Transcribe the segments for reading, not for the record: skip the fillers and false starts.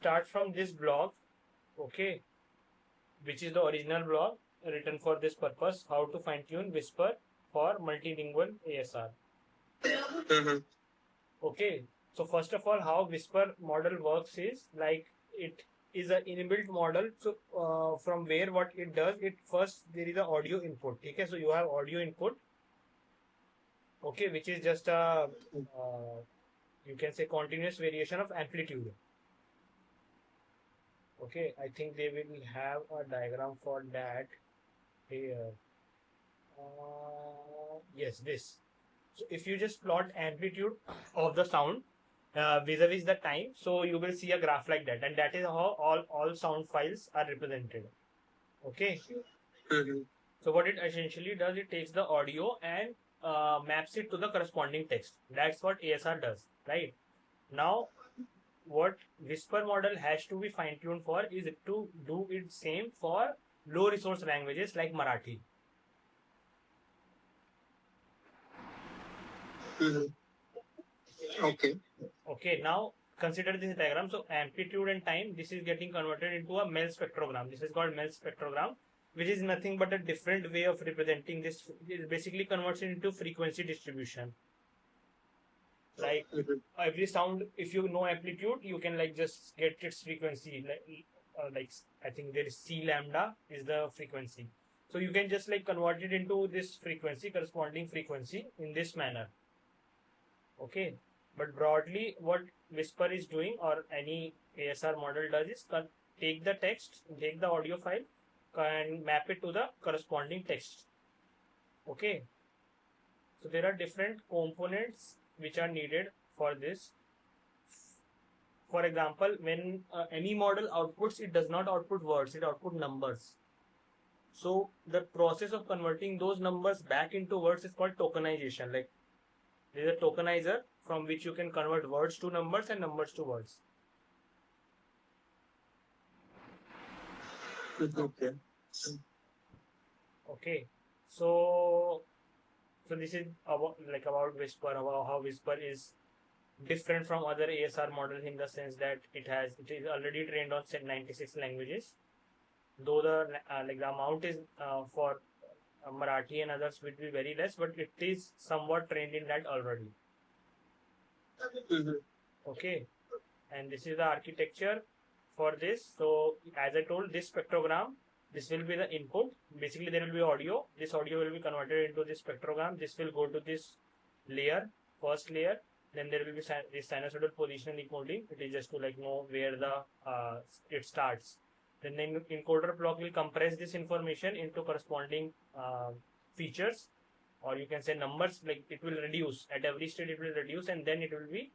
start from this block, okay, which is the original block written for this purpose, how to fine tune Whisper for multilingual ASR. Okay, so first of all, how Whisper model works is like it is an inbuilt model. So from where what it does, it first there is a audio input. Okay, so you have audio input. Okay, which is just a you can say continuous variation of amplitude. Okay, I think they will have a diagram for that here. Yes, this. So if you just plot amplitude of the sound vis-a-vis the time, so you will see a graph like that, and that is how all sound files are represented. Okay. So what it essentially does, it takes the audio and maps it to the corresponding text. That's what ASR does, right? Now, what Whisper model has to be fine-tuned for is to do it same for low resource languages like Marathi. Okay, now consider this diagram. So amplitude and time, this is getting converted into a MEL spectrogram. This is called MEL spectrogram, which is nothing but a different way of representing this. It basically converts it into frequency distribution. Like every sound, if you know amplitude, you can like just get its frequency. Like I think there is C lambda is the frequency. So you can just like convert it into this frequency, corresponding frequency in this manner. Okay, but broadly, what Whisper is doing or any ASR model does is take the text, take the audio file, and map it to the corresponding text. Okay, so there are different components which are needed for this. For example, when any model outputs, it does not output words, it outputs numbers. So the process of converting those numbers back into words is called tokenization. Like there is a tokenizer from which you can convert words to numbers and numbers to words. Okay. Okay. So this is about Whisper, about how Whisper is different from other ASR models in the sense that it is already trained on 96 languages. Though the the amount is for Marathi and others will be very less, but it is somewhat trained in that already. Okay, and this is the architecture for this. So as I told, this spectrogram, this will be the input. Basically, there will be audio. This audio will be converted into this spectrogram. This will go to this layer, first layer. Then there will be this sinusoidal position encoding. It is just to like know where the it starts. Then the encoder block will compress this information into corresponding features, or you can say numbers. Like it will reduce at every state. It will reduce, and then it will be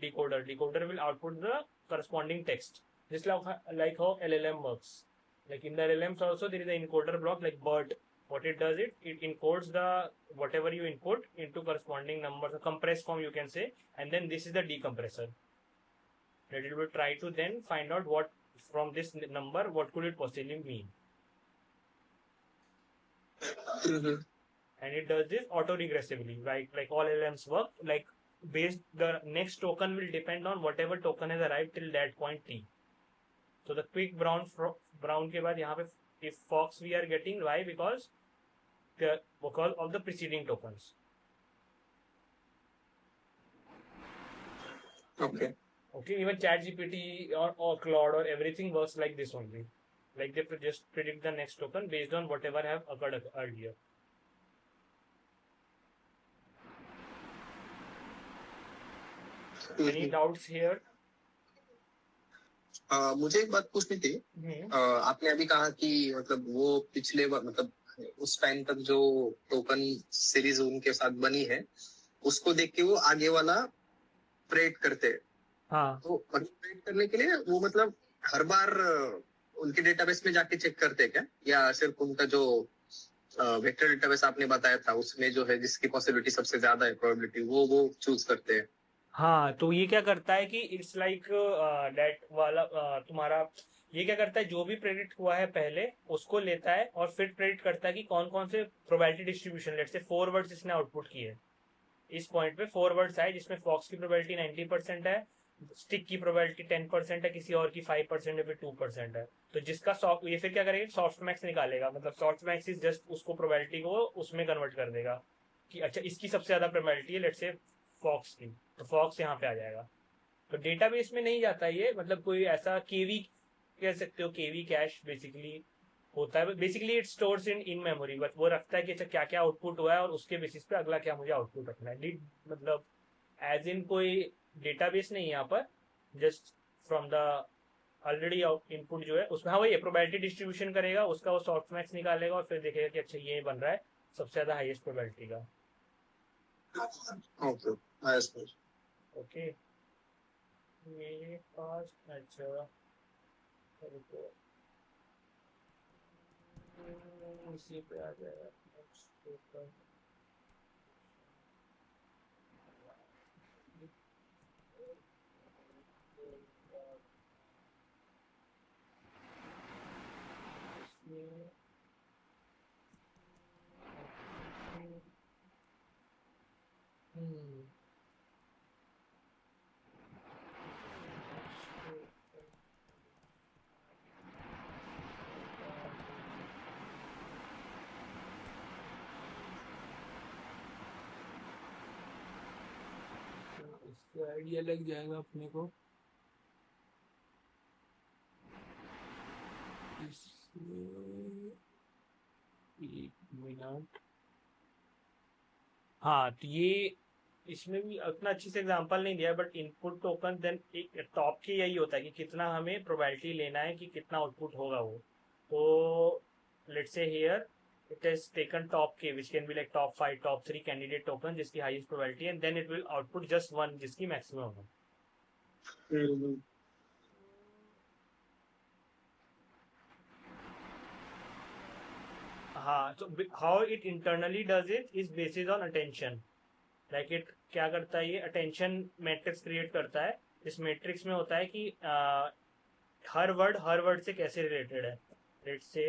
decoder. Decoder will output the corresponding text. Just like how LLM works. Like in the LLMs also there is an encoder block like BERT. What it does, it encodes the whatever you input into corresponding numbers, a compressed form you can say, and then this is the decompressor. That it will try to then find out what from this number what could it possibly mean. And it does this auto-regressively, like all LLMs work. Like the next token will depend on whatever token has arrived till that point t. So the quick brown के बाद यहाँ पे if fox we are getting, why? Because of the preceding tokens. Okay. Even ChatGPT or Claude or everything works like this only. Like they just predict the next token based on whatever have occurred earlier. Any doubts here? मुझे एक बात पूछनी थी। आपने अभी कहा कि मतलब वो पिछले मतलब उस टाइम तक जो टोकन सीरीज उनके साथ बनी है उसको देख के वो आगे वाला प्रेड करते हैं। हाँ। तो प्रेड करने के लिए वो मतलब हर बार उनके डेटाबेस में जाके चेक करते हैं क्या, या सिर्फ उनका जो वेक्टर डेटाबेस आपने बताया था उसमें जो है जिसकी पॉसिबिलिटी सबसे ज्यादा है प्रोबेबिलिटी वो चूज करते हैं? हाँ, तो ये क्या करता है कि इट्स लाइक डेट वाला तुम्हारा ये क्या करता है, जो भी प्रेडिक्ट हुआ है पहले उसको लेता है और फिर प्रेडिक्ट करता है कि कौन कौन से प्रोबेबिलिटी डिस्ट्रीब्यूशन, लेट से 4 वर्ड्स इसने आउटपुट किए। इस पॉइंट पे 4 वर्ड्स आए जिसमें फॉक्स की प्रोबेबिलिटी 90% है, स्टिक की प्रोबेबिलिटी 10% है, किसी और की 5% है, फिर 2% है। तो जिसका सॉफ्ट, ये फिर क्या करेगा, सॉफ्ट मैक्स निकालेगा, मतलब सॉफ्ट मैक्स इज जस्ट उसको प्रोबेबिलिटी को उसमें कन्वर्ट कर देगा कि अच्छा इसकी सबसे ज्यादा प्रोबेबिलिटी है, लेट्स से फॉक्स की, तो फॉक्स यहाँ पे आ जाएगा। तो डेटाबेस में नहीं जाता ये, मतलब कोई ऐसा केवी कह सकते हो, केवी कैश बेसिकली होता है। Basically it stores in memory, but वो रखता है कि अच्छा क्या क्या आउटपुट हुआ है और उसके बेसिस पे अगला क्या मुझे आउटपुट रखना है। मतलब एज इन कोई डेटाबेस नहीं है यहाँ पर, just from the already input जो है उसमें, हाँ वही प्रोबेबिलिटी डिस्ट्रीब्यूशन करेगा उसका, वो सॉफ्ट मैक्स निकालेगा और फिर देखेगा कि अच्छा ये बन रहा है सबसे ज्यादा हाईएस्ट प्रोबेबिलिटी का। Okay, highest. ओके, मेरे पास अच्छा रुको, इसी पे आ जाएगा next paper। इसमें हम्म, इससे आइडिया लग जाएगा अपने को। इसमें एक मिनट, हाँ तो ये इसमें भी उतना अच्छी से एग्जांपल नहीं दिया, बट इनपुट टोकन देन एक टॉप के यही होता है कि कितना हमें प्रोबेबिलिटी लेना है कि कितना आउटपुट होगा वो। तो let's say here it is taken top के which can be like top 5 top 3 candidate token जिसकी highest probability, and then it will output just one जिसकी मैक्सिमम है। हाँ, तो how it internally does it is basis on attention. Like it क्या करता है, ये अटेंशन मैट्रिक्स क्रिएट करता है। इस मैट्रिक्स में होता है कि हर वर्ड से कैसे रिलेटेड है। Let's say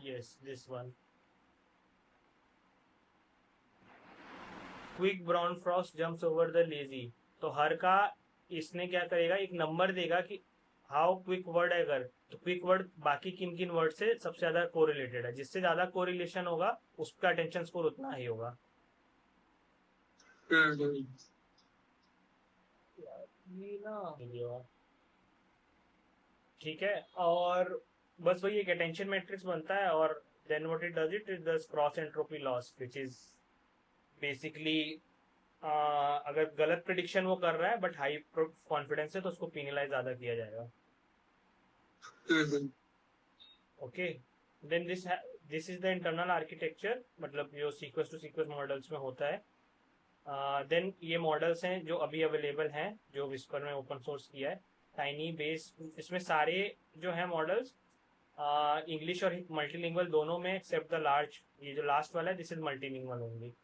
yes this one, quick brown frost jumps over the lazy. तो हर का इसने क्या करेगा, एक नंबर देगा कि हाउ क्विक वर्ड है, अगर तो क्विक वर्ड बाकी किन किन वर्ड से सबसे ज्यादा कोरिलेटेड है, जिससे ज्यादा कोरिलेशन होगा उसका अटेंशन स्कोर उतना ही होगा। ये ना ठीक है, और बस वही एक अटेंशन मैट्रिक्स बनता है, और then what it does, it does cross entropy loss which is basically अगर गलत प्रिडिक्शन वो कर रहा है बट हाई कॉन्फिडेंस है तो उसको पीनलाइज ज्यादा किया जाएगा। Okay, then this is the internal architecture, मतलब जो सीक्वेंस टू सीक्वेंस मॉडल्स में होता है। देन ये मॉडल्स हैं जो अभी अवेलेबल हैं, जो विस्पर में ओपन सोर्स किया है, टाइनी बेस। इसमें सारे जो है मॉडल्स इंग्लिश और मल्टीलिंगुअल दोनों में, एक्सेप्ट द लार्ज, ये जो लास्ट वाला है this is multilingual only.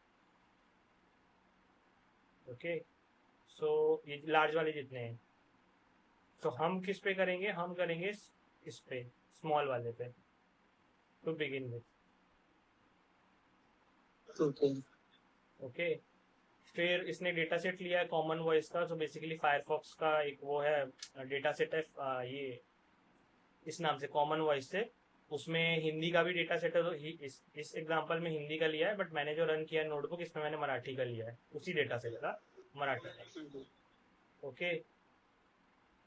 Okay, so ये लार्ज वाले जितने हैं, तो हम किस पे करेंगे, हम करेंगे इस पे, स्मॉल वाले पे टू बिगिन विथ। ओके, फिर इसने डेटा सेट लिया है कॉमन वॉइस का, तो बेसिकली फायरफॉक्स का एक वो है डेटा सेट है, ये इस नाम से कॉमन वॉइस से। उसमें हिंदी का भी डेटा सेट है, तो इस एग्जांपल में हिंदी का लिया है, बट मैंने जो रन किया नोटबुक इसमें मैंने मराठी का लिया है, उसी डेटा सेट का मराठी का। ओके,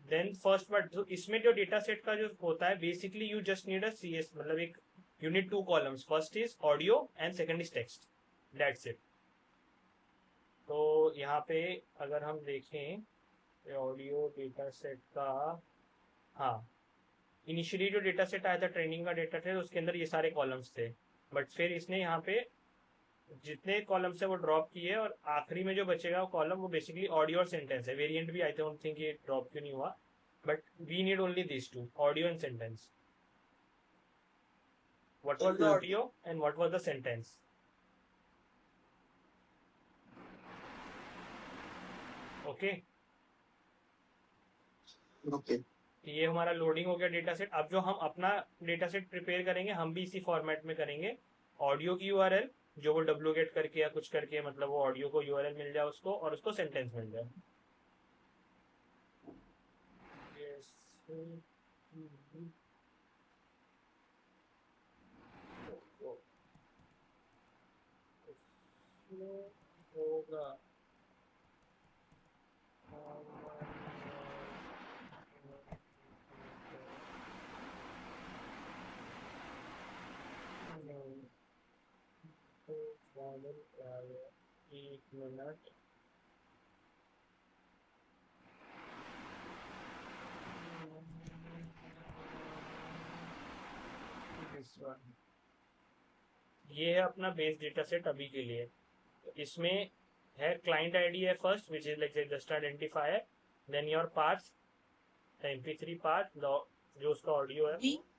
देन फर्स्ट पार्ट, तो इसमें जो डेटा सेट का जो होता है basically you just need a CS, मतलब एक you need 2 columns, first is audio and second is text, that's it. तो यहाँ पे अगर हम देखें ऑडियो डेटा सेट का, हाँ इनिशियली जो डेटा सेट आया था ट्रेनिंग का डेटा सेट, उसके अंदर ये सारे कॉलम्स थे, बट फिर इसने यहाँ पे जितने कॉलम्स है वो ड्रॉप किए, और आखिरी में जो बचेगा वो कॉलम वो बेसिकली ऑडियो और सेंटेंस है। वेरिएंट भी आई डोंट थिंक ये ड्रॉप क्यों नहीं हुआ, but we need only this two, audio and sentence. What was the audio and what was the sentence? Okay, okay, ये हमारा लोडिंग हो गया डेटा सेट। अब जो हम अपना डेटा सेट प्रिपेयर करेंगे हम भी इसी फॉर्मेट में करेंगे, ऑडियो की URL जो वो डुप्लीकेट करके या कुछ करके मतलब वो ऑडियो को यूआरएल मिल जाए उसको और उसको सेंटेंस मिल जाए. Yes. होगा. एक मिनट. This one. ये है अपना बेस डेटा सेट अभी के लिए. इसमें है क्लाइंट आईडी है first which is like just identifier, then your parts, mp3 part जो उसका ऑडियो है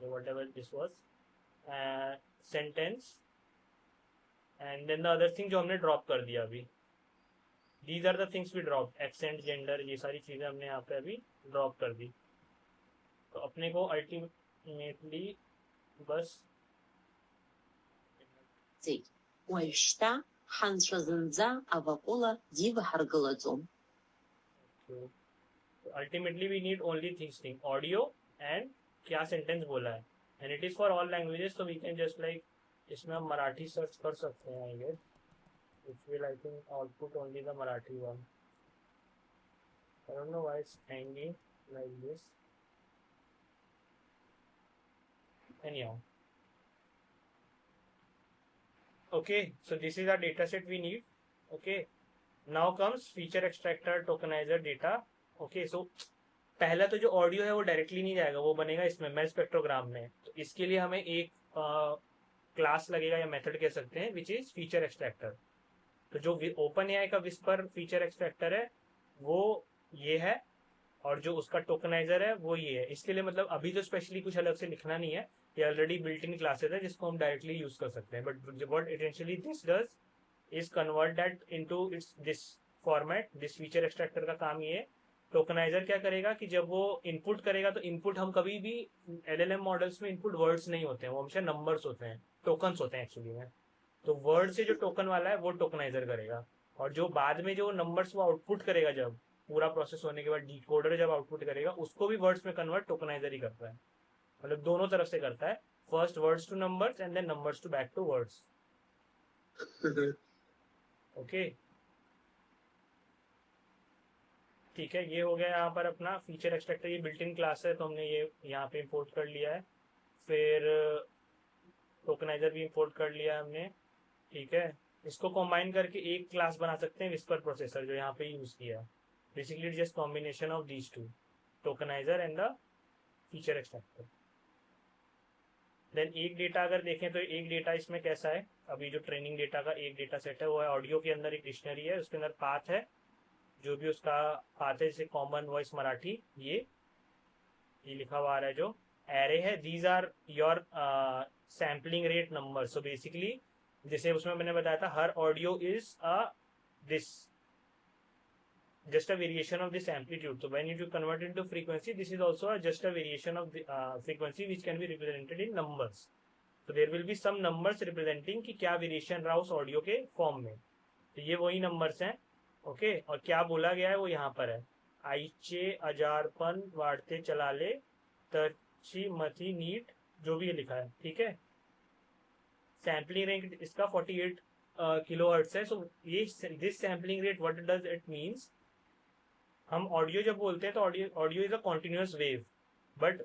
whatever this was, sentence, and then the other thing जो हमने ड्रॉप कर दिया अभी. these are the things we dropped, accent, gender, ये सारी चीजें हमने यहाँ पे अभी ड्रॉप कर दी. तो अपने को अल्टीमेटली बस уажәшьҭа ҳанцәа зынӡа аваҟәыла диваҳаргылаӡом. ultimately we need only these things, audio and क्या सेंटेंस बोला है, and it is for all languages, so we can just like इसमें हम मराठी सर्च कर सकते हैं I guess, which will I think output only the Marathi one. I don't know why it's hanging like this. Anyhow, okay, so this is our data set we need. Okay, now comes feature extractor, tokenizer, data. Okay, so पहला तो जो audio है वो directly नहीं जाएगा, वो बनेगा इसमें मेल स्पेक्ट्रोग्राम में. तो इसके लिए हमें एक क्लास लगेगा या मेथड कह सकते हैं विच इज फीचर एक्सट्रैक्टर. तो जो ओपन एआई का विस्पर फीचर एक्सट्रैक्टर है वो ये है, और जो उसका टोकनाइजर है वो ये है. इसके लिए मतलब अभी तो स्पेशली कुछ अलग से लिखना नहीं है, ये ऑलरेडी बिल्ट इन क्लासेस है जिसको हम डायरेक्टली यूज कर सकते हैं. But what essentially this does is convert that into its this format. This feature extractor का काम ये है. टोकनाइजर क्या करेगा कि जब वो इनपुट करेगा, तो इनपुट हम कभी भी एलएलएम मॉडल्स में इनपुट वर्ड्स नहीं होते हैं, वो हमेशा नंबर्स होते हैं, टोकन्स होते हैं एक्चुअली में. तो वर्ड से जो टोकन वाला है वो टोकनाइजर करेगा, और जो बाद में जो नंबर्स वो आउटपुट करेगा जब पूरा प्रोसेस होने के बाद डिकोडर जब आउटपुट करेगा उसको भी वर्ड्स में कन्वर्ट टोकनाइजर ही करता है. मतलब दोनों तरफ से करता है, first words to numbers and then numbers to back to words. Okay, ठीक है. ये हो गया यहाँ पर अपना फीचर एक्सट्रैक्टर. ये बिल्ट इन क्लास है तो हमने ये यहाँ पे इंपोर्ट कर लिया है. फिर टोकनाइजर भी इंपोर्ट कर लिया है हमने. ठीक है, इसको कंबाइन करके एक क्लास बना सकते हैं विस्पर प्रोसेसर, जो यहाँ पे यूज किया है. Basically just combination of these two, tokenizer and the feature extractor. Then एक डेटा अगर देखें तो एक डेटा इसमें कैसा है, अभी जो ट्रेनिंग डेटा का एक डेटा सेट है वो है ऑडियो के अंदर एक डिक्शनरी है, उसके अंदर पाथ है, जो भी उसका पाथ है जैसे कॉमन वॉइस मराठी ये लिखा हुआ आ रहा है. जो एरे है these are your sampling rate number. So basically जैसे उसमें मैंने बताया था हर audio is this just a variation of this amplitude. So when you convert into frequency, this is also just a variation of the frequency which can be represented in numbers. So there will be some numbers representing कि क्या variation रहा उस audio के form में. तो ये वही numbers हैं. ओके, और क्या बोला गया है वो यहाँ पर है, आईचे अजारपन वाढ़ते चलाले तरची मथी नीट, जो भी ये लिखा है. ठीक है, सैम्पलिंग रेट इसका 48 किलो हर्ट्ज है. सो ये this sampling rate what does it means, हम ऑडियो जब बोलते हैं तो audio is a continuous wave, but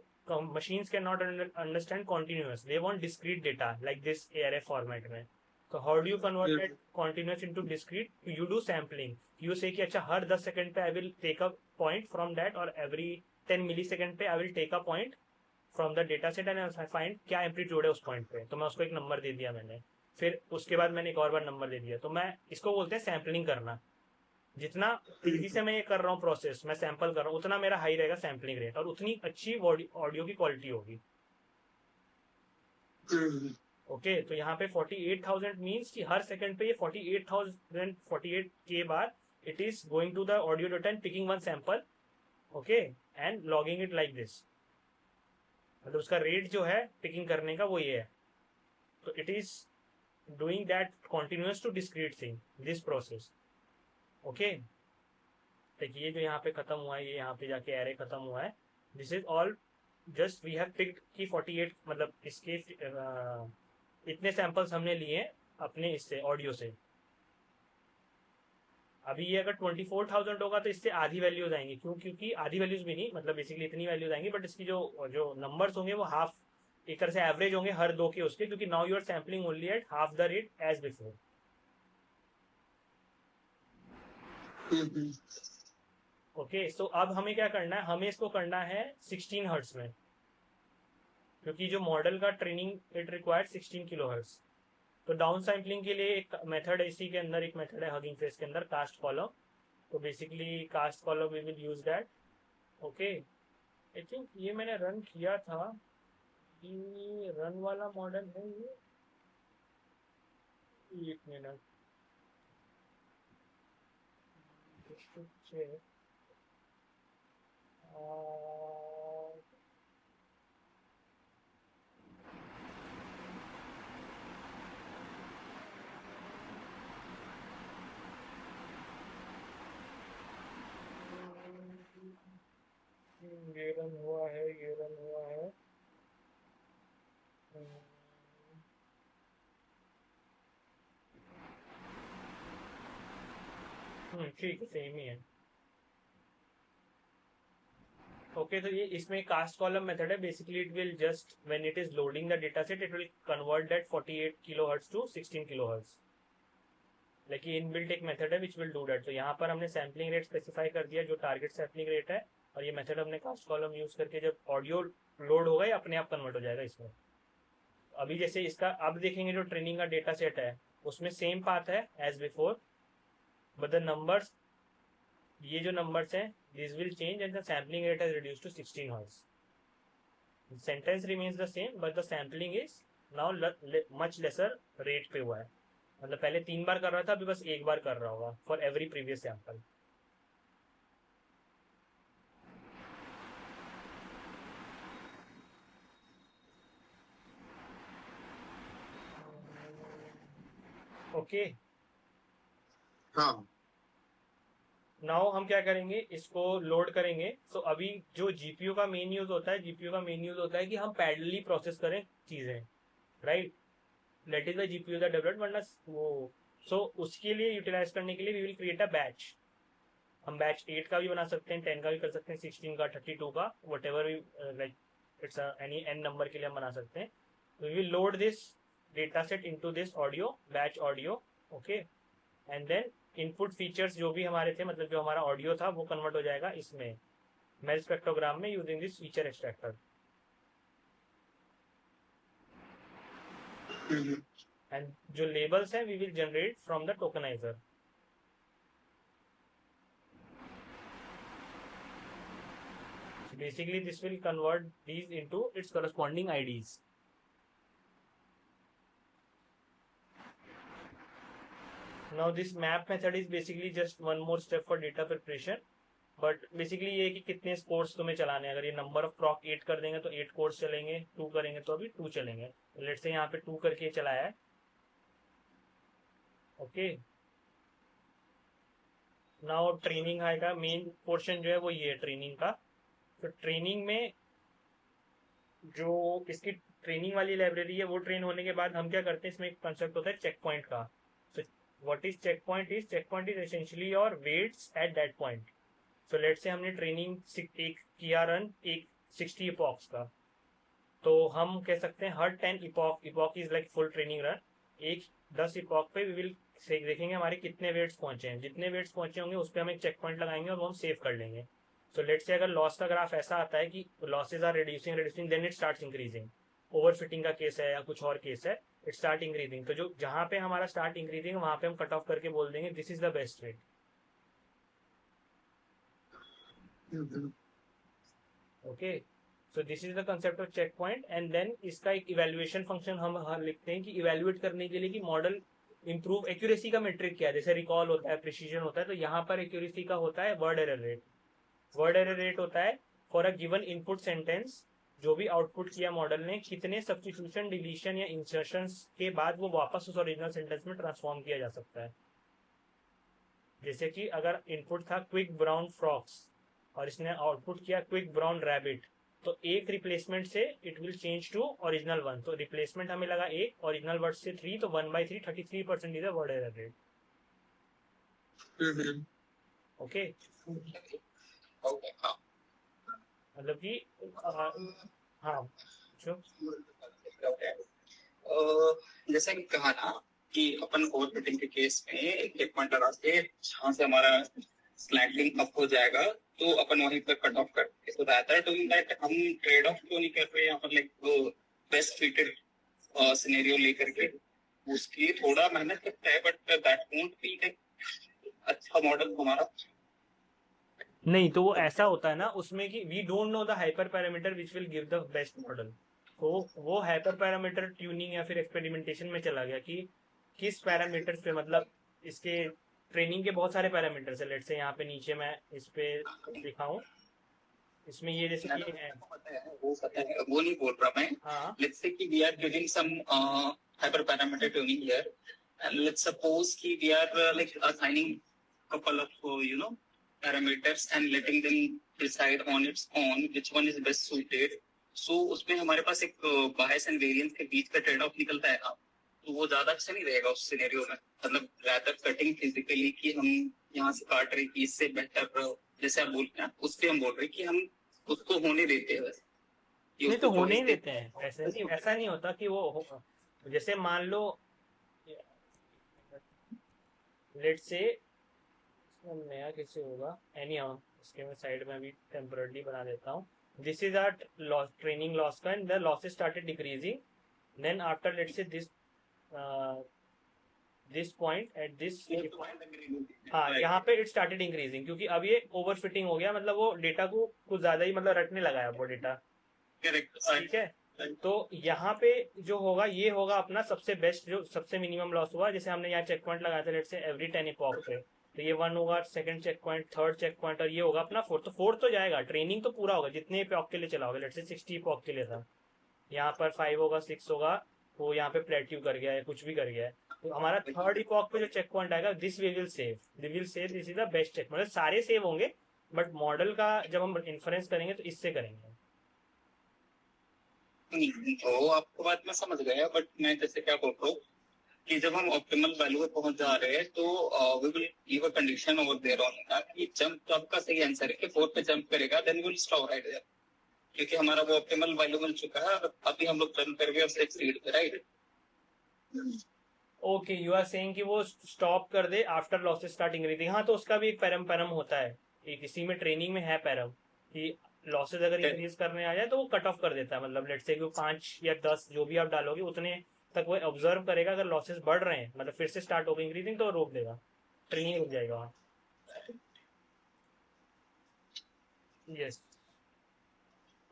machines cannot understand continuous, they want discrete data like this array format में. So how do you convert that continuous into discrete? You do sampling. You say कि अच्छा हर 10 second पे I will take a point from that, और every 10 millisecond पे I will take a point from the data set and I find क्या amplitude है उस point पे. तो मैं उसको एक नंबर दे दिया मैंने, फिर उसके बाद मैंने एक और बार नंबर दे दिया. तो मैं इसको बोलते हैं सैम्पलिंग करना. जितना तेजी से मैं ये कर रहा हूँ प्रोसेस, मैं सैंपल कर रहा हूँ, उतना मेरा हाई रहेगा सैम्पलिंग रेट, और उतनी अच्छी ऑडियो की क्वालिटी होगी. ओके, तो यहाँ पे 48,000 मीन्स कि हर सेकंड पे ये 48,048 के बाद it is going to the audio data and picking one sample. Okay, and logging it like this. मतलब उसका रेट जो है पिकिंग करने का वो ये है. तो it is doing that continuous to discrete thing this process. Okay, देखिए ये जो यहाँ पे खत्म हुआ है, ये यहाँ पे जाके एरे खत्म हुआ है. This is all just we have picked की 48, मतलब इसके इतने सैंपल्स हमने लिए अपने इससे ऑडियो से. अभी ये अगर 24,000 होगा तो इससे आधी वैल्यूज आएंगी. क्यों? क्योंकि आधी वैल्यूज भी नहीं, मतलब बेसिकली इतनी वैल्यूज आएंगी, बट इसकी जो जो नंबर्स होंगे वो हाफ एक तरह से एवरेज होंगे हर दो के उसके, क्योंकि now you are sampling only at half the rate as before. Okay, so अब हमें क्या करना है, हमें इसको करना है 16 हर्ट्स में, क्योंकि जो मॉडल का training it required 16 kilo hertz. तो डाउन सैम्पलिंग के लिए एक मेथड है, इसी के अंदर एक मेथड है हगिंग फेस के अंदर, कास्ट कॉलम. तो basically cast column we will use that. Okay, I think ये मैंने रन किया था, ये रन वाला मॉडल है ये. एक मिनट, ये रन हुआ है, ये रन हुआ है. ठीक है, सेम ही है. ओके, तो ये इसमें कास्ट कॉलम मेथड है. Basically it will just when it is loading the data set it will convert that 48 kilo hertz to 16 kilo hertz. लेकिन इनबिल्ट एक मेथड है विच विल डू दैट. तो यहाँ पर हमने सैम्पलिंग रेट स्पेसिफाई कर दिया जो टारगेट सैम्पलिंग रेट है, और ये मेथड हमने कास्ट कॉलम यूज करके जब ऑडियो लोड होगा ये अपने आप कन्वर्ट हो जाएगा इसमें. अभी जैसे इसका अब देखेंगे जो ट्रेनिंग का डेटा सेट है उसमें सेम पाथ है as before, but the numbers, ये जो नंबर्स हैं this will change and the sampling rate is reduced to 16 hertz. Sentence remains the same but the sampling is now much lesser rate पे हुआ है. मतलब पहले 3 बार कर रहा था, अभी बस 1 बार कर रहा होगा for every previous sample. Okay, हाँ. नाउ हम क्या करेंगे, इसको लोड करेंगे. सो अभी जो जीपीयू का मेन यूज होता है, जीपीयू का मेन यूज होता है कि हम पैरेलली प्रोसेस करें चीजें, right. Let is the GPU the developed, वरना वो सो उसके लिए यूटिलाइज करने के लिए we will create a batch. हम बैच 8 का भी बना सकते हैं, 10 का भी कर सकते हैं, 16 का, 32 का, whatever we like, it's any n number के लिए हम बना सकते हैं. We will load this data set into this audio batch audio. Okay, and then input features जो भी हमारे थे, मतलब जो हमारा ऑडियो था वो कन्वर्ट हो जाएगा इसमें मेल स्पेक्ट्रोग्राम में using this feature extractor. And जो लेबल्स हैं we will generate from the tokenizer. Basically this will convert these into its corresponding IDs. Now this map method is basically just one more step for data preparation. But basically ये कि कितने course तुम्हें चलाने हैं. अगर ये number of प्रॉक 8 कर देंगे तो 8 कोर्स चलेंगे, 2 करेंगे तो अभी 2 चलेंगे. लेट से यहाँ पे 2 करके चलाया है. ओके, नाउ ट्रेनिंग आएगा. मेन पोर्शन जो है वो ये है ट्रेनिंग का. तो ट्रेनिंग में जो इसकी ट्रेनिंग वाली लाइब्रेरी है वो ट्रेन होने के बाद हम क्या करते हैं, इसमें एक कंसेप्ट होता है चेक पॉइंट का. So what is checkpoint? Is checkpoint is essentially your weights at that point. So let say हमने ट्रेनिंग एक किया रन एक 60 इपॉक्स का, तो हम कह सकते हैं हर 10 epoch is like full training run. एक 10 इपॉक पे वी विल देखेंगे हमारे कितने वेट्स पहुंचे हैं. जितने वेट्स पहुंचे होंगे उस पर हम एक चेक पॉइंट लगाएंगे और वो हम सेव कर लेंगे. सो लेट से अगर लॉस का ग्राफ ऐसा आता है कि losses are reducing then it starts increasing. Overfitting का केस है या कुछ और केस है, इट स्टार्ट इंक्रीजिंग. तो जो जहां पे हमारा स्टार्ट इंक्रीजिंग वहां पे हम कट ऑफ करके बोल देंगे this is the best rate. Okay, so this is the concept of checkpoint. And then इसका एक इवेल्युएशन फंक्शन हम लिखते हैं कि इवेल्युएट करने के लिए कि मॉडल इंप्रूव एक्यूरेसी का मेट्रिक क्या है. जैसे रिकॉल होता है, प्रिसीजन होता है, तो यहाँ पर एक्यूरेसी का होता है word error rate. Word error rate होता है for a given input sentence जो भी आउटपुट किया मॉडल ने कितने सब्स्टिट्यूशन, डिलीशन या इंसर्शन के बाद वो वापस उस ओरिजिनल सेंटेंस में ट्रांसफॉर्म किया जा सकता है। जैसे कि अगर इनपुट था क्विक ब्राउन फ्रॉक्स और इसने आउटपुट किया क्विक ब्राउन रैबिट, तो एक रिप्लेसमेंट से it will change to original one. तो रिप्लेसमेंट हमें लगा एक, ओरिजिनल वर्ड से 3, तो 1/3 33% is the word error rate. Okay, okay हाँ मतलब कि हाँ जो जैसे कि कहा ना कि अपन ओवरफिटिंग के केस में एक पॉइंट लगा के जहाँ से हमारा स्लैंटिंग अप हो जाएगा तो अपन वहीं पर कट ऑफ करते, तो दैट आर डूइंग दैट हम ट्रेड ऑफ क्यों नहीं कर रहे यहाँ पर, लाइक बेस्ट फिटेड सिनेरियो लेकर के उसकी थोड़ा मेहनत करता है, बट दैट वोंट बी अच्छा मॉडल हमारा। नहीं, तो वो ऐसा होता है ना उसमें कि we don't know the hyper parameter which will give the best model. तो वो हाइपर पैरामीटर ट्यूनिंग या फिर एक्सपेरिमेंटेशन में चला गया कि किस पैरामीटर्स पे, मतलब इसके ट्रेनिंग के बहुत सारे पैरामीटर्स है। लेट से यहाँ पे नीचे मैं इस पे दिखाऊं, इसमें ये जैसे कि है, वो पता है, वो नहीं बोल रहा मैं। हाँ लेट्स से कि we are giving some hyper parameter tuning here and let's suppose कि we are like assigning couple of parameters and letting them decide on its own which one is best suited. So उसमें हमारे पास एक bias and variance के बीच का trade off निकलता है ना, तो वो ज्यादा अच्छा नहीं रहेगा उस सिनेरियो में। मतलब rather cutting physically कि हम यहाँ से काट रहे कि इससे बेहतर, जैसे आप बोल रहे हैं उस पे हम बोल रहे कि हम उसको होने देते हैं। नहीं तो होने ही देते हैं, ऐसा नहीं होता कि वो जैसे मान लो लेट से नया कैसे होगा, एनी हाउ इसके मैं साइड में अभी टेम्पररी बना देता हूँ। This is our loss training loss का and the losses started decreasing, then after let say this point at this, हाँ यहाँ पे इट स्टार्टेड इंक्रीजिंग, क्योंकि अब ये ओवर फिटिंग हो गया, मतलब वो डेटा को कुछ ज्यादा ही मतलब रटने लगा है वो डेटा। ठीक है, तो यहाँ पे जो होगा ये होगा अपना सबसे बेस्ट, जो सबसे मिनिमम लॉस हुआ। जैसे हमने यहाँ चेक पॉइंट लगाया था लेट से एवरी 10 इपॉक पे, तो ये 1 होगा, second checkpoint, third checkpoint, और ये होगा अपना 4। तो 4 तो जाएगा, ट्रेनिंग तो पूरा होगा जितने इपॉक के लिए चला होगा। लेट से 60 इपॉक के लिए था, यहाँ पर 5 होगा, 6 होगा, वो यहाँ पे प्लेट्यू कर गया है, कुछ भी कर गया है। तो हमारा थर्ड इपॉक पे जो चेक पॉइंट आएगा, this we will save, this is the best check. मतलब सारे सेव होंगे, बट मॉडल का जब हम इन्फ्रेंस करेंगे तो इससे करेंगे। तो आपको बात मैं समझ गया, बट मैं जैसे क्या बोल रहा हूँ कि जब हम ऑप्टिमल वैल्यू पे पहुंच जा रहे हैं तो we will give a condition over there on कि जंप, तो आपका सही आंसर है कि 4 पे जंप करेगा, then will stop right there, क्योंकि हमारा वो ऑप्टिमल वैल्यू मिल चुका है। अभी हम लोग जंप करके उससे एक्सीड पे, right? Okay, you are saying कि वो स्टॉप कर दे आफ्टर लॉसेस स्टार्ट इंक्रीजिंग। हाँ, तो उसका भी एक पैरम होता है, एक इसी में ट्रेनिंग में है पैरम कि लॉसेस अगर इंक्रीज करने आ जाए तो वो कट ऑफ कर देता है। मतलब लेट्स से कि 5 या 10 जो भी आप डालोगे उतने तक वो ऑब्जर्व करेगा। अगर लॉसेस बढ़ रहे हैं, मतलब फिर से स्टार्ट हो गई इंक्रीजिंग, तो रोक देगा, ट्रेनिंग रुक जाएगा वहाँ। यस,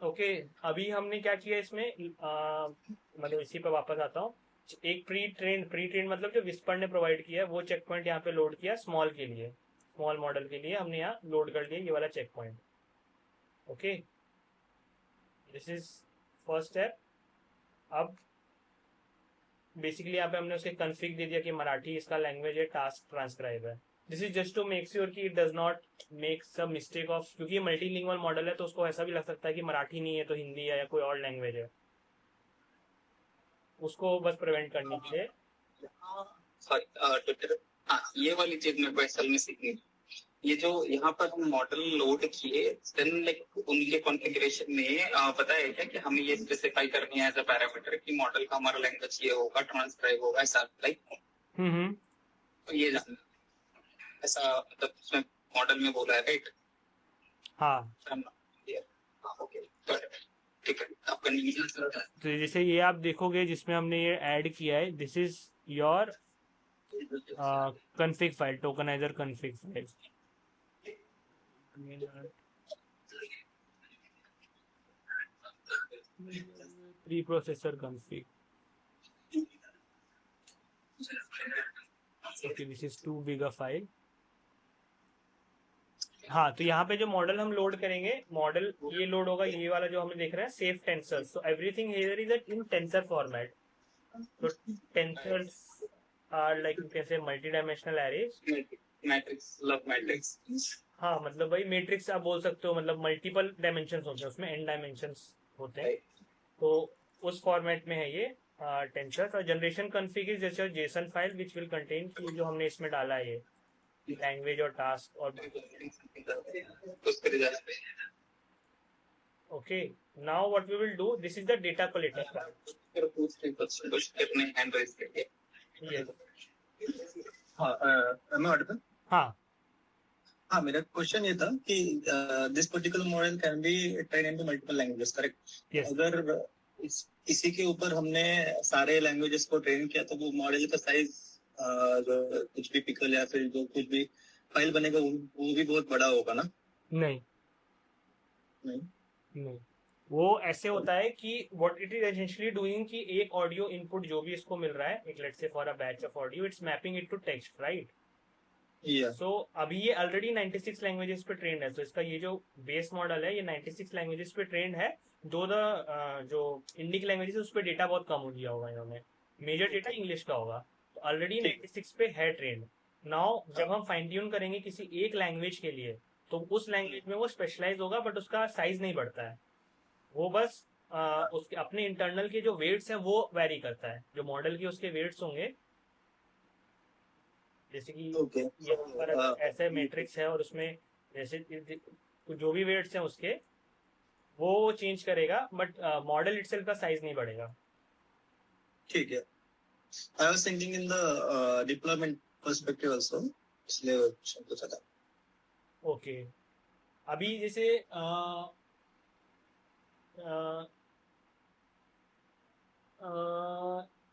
ओके, अभी हमने क्या किया इसमें, मतलब इसी पे वापस आता हूँ। एक प्री ट्रेन मतलब जो विस्पर ने प्रोवाइड किया है वो चेक पॉइंट यहाँ पे लोड किया स्मॉल के लिए, स्मॉल मॉडल के लिए हमने यहाँ लोड कर दिया ये वाला checkpoint. Okay, this is first step. अब बेसिकली यहाँ पे हमने उसके कन्फिग दे दिया कि मराठी इसका लैंग्वेज है, टास्क ट्रांसक्राइब है। This is just to make sure कि it does not make some mistake of, क्योंकि ये मल्टीलिंगुअल मॉडल है तो उसको ऐसा भी लग सकता है कि मराठी नहीं है तो हिंदी है या कोई और लैंग्वेज है, उसको बस प्रिवेंट करने के लिए। ये वाली चीज मेरे को असल में सीखनी, ये जो यहाँ पर हम मॉडल लोड किए, देन लाइक उनके कॉन्फ़िगरेशन में पता है क्या कि हमें ये स्पेसिफाई करनी है एज अ पैरामीटर कि मॉडल का हमारा लैंग्वेज ये होगा, ट्रांसक्राइब होगा, ऐसा लाइक। तो ये जानना ऐसा, मतलब उसमें मॉडल में बोला है, राइट? हाँ, ओके, ठीक है, आपका नीचे तो जैसे ये आप देखोगे जिसमें हमने ये ऐड किया है, this is your config file, tokenizer config file. Pre processor config। Okay, this is too big a file. हाँ, तो यहाँ पे जो मॉडल हम लोड करेंगे, मॉडल ये लोड होगा, ये वाला जो हम देख रहे हैं safe tensor, so everything here is in tensor format. तो tensors are like you can say multi dimensional arrays. Matrix, love matrix. हाँ, मतलब भाई मैट्रिक्स आप बोल सकते हो, मतलब मल्टीपल डायमेंशंस होते हैं उसमें, n डायमेंशंस होते हैं. तो उस फॉर्मेट में है ये टेंसर्स. और जनरेशन कॉन्फ़िग इज जैसे JSON file which will contain जो हमने इसमें डाला है ये लैंग्वेज और टास्क और okay. Now what we will do, this is the data collector part. मैं ऑडिबल? हाँ, हाँ, मेरा क्वेश्चन ये था कि this particular model can be train into multiple languages, correct? Yes. अगर इसी के ऊपर हमने सारे लैंग्वेजेस को ट्रेन किया तो वो मॉडल का साइज जो कुछ भी पिकल या फिर जो कुछ भी फाइल बनेगा वो भी बहुत बड़ा होगा ना? नहीं नहीं? नहीं, वो ऐसे होता है कि what it is essentially doing कि एक ऑडियो इनपुट जो भी इसको मिल रहा है, एक let's say for a batch of audio, it's mapping it to text, right? या सो अभी ये ऑलरेडी 96 लैंग्वेजेस पे ट्रेंड है. तो इसका ये जो बेस मॉडल है ये 96 लैंग्वेजेस पे ट्रेंड है. जो इंडिक लैंग्वेजेस उस पर डेटा बहुत कम हो गया होगा इन्होंने, मेजर डेटा इंग्लिश का होगा. तो ऑलरेडी 96 पे है ट्रेंड. नाउ जब हम फाइन ट्यून करेंगे किसी एक लैंग्वेज के लिए तो उस लैंग्वेज में वो स्पेशलाइज होगा, बट उसका साइज नहीं बढ़ता है. वो बस उसके अपने इंटरनल के जो वेट्स हैं वो वेरी करता है. जो मॉडल के उसके वेट्स होंगे, जैसे कि ओके. यहाँ पर ऐसे मैट्रिक्स है और उसमें जैसे जो भी वेट्स हैं उसके वो चेंज करेगा, बट मॉडल इटसेल्फ का साइज नहीं बढ़ेगा. ठीक है. I was thinking in the deployment perspective also, इसलिए पूछा था. ओके. अभी जैसे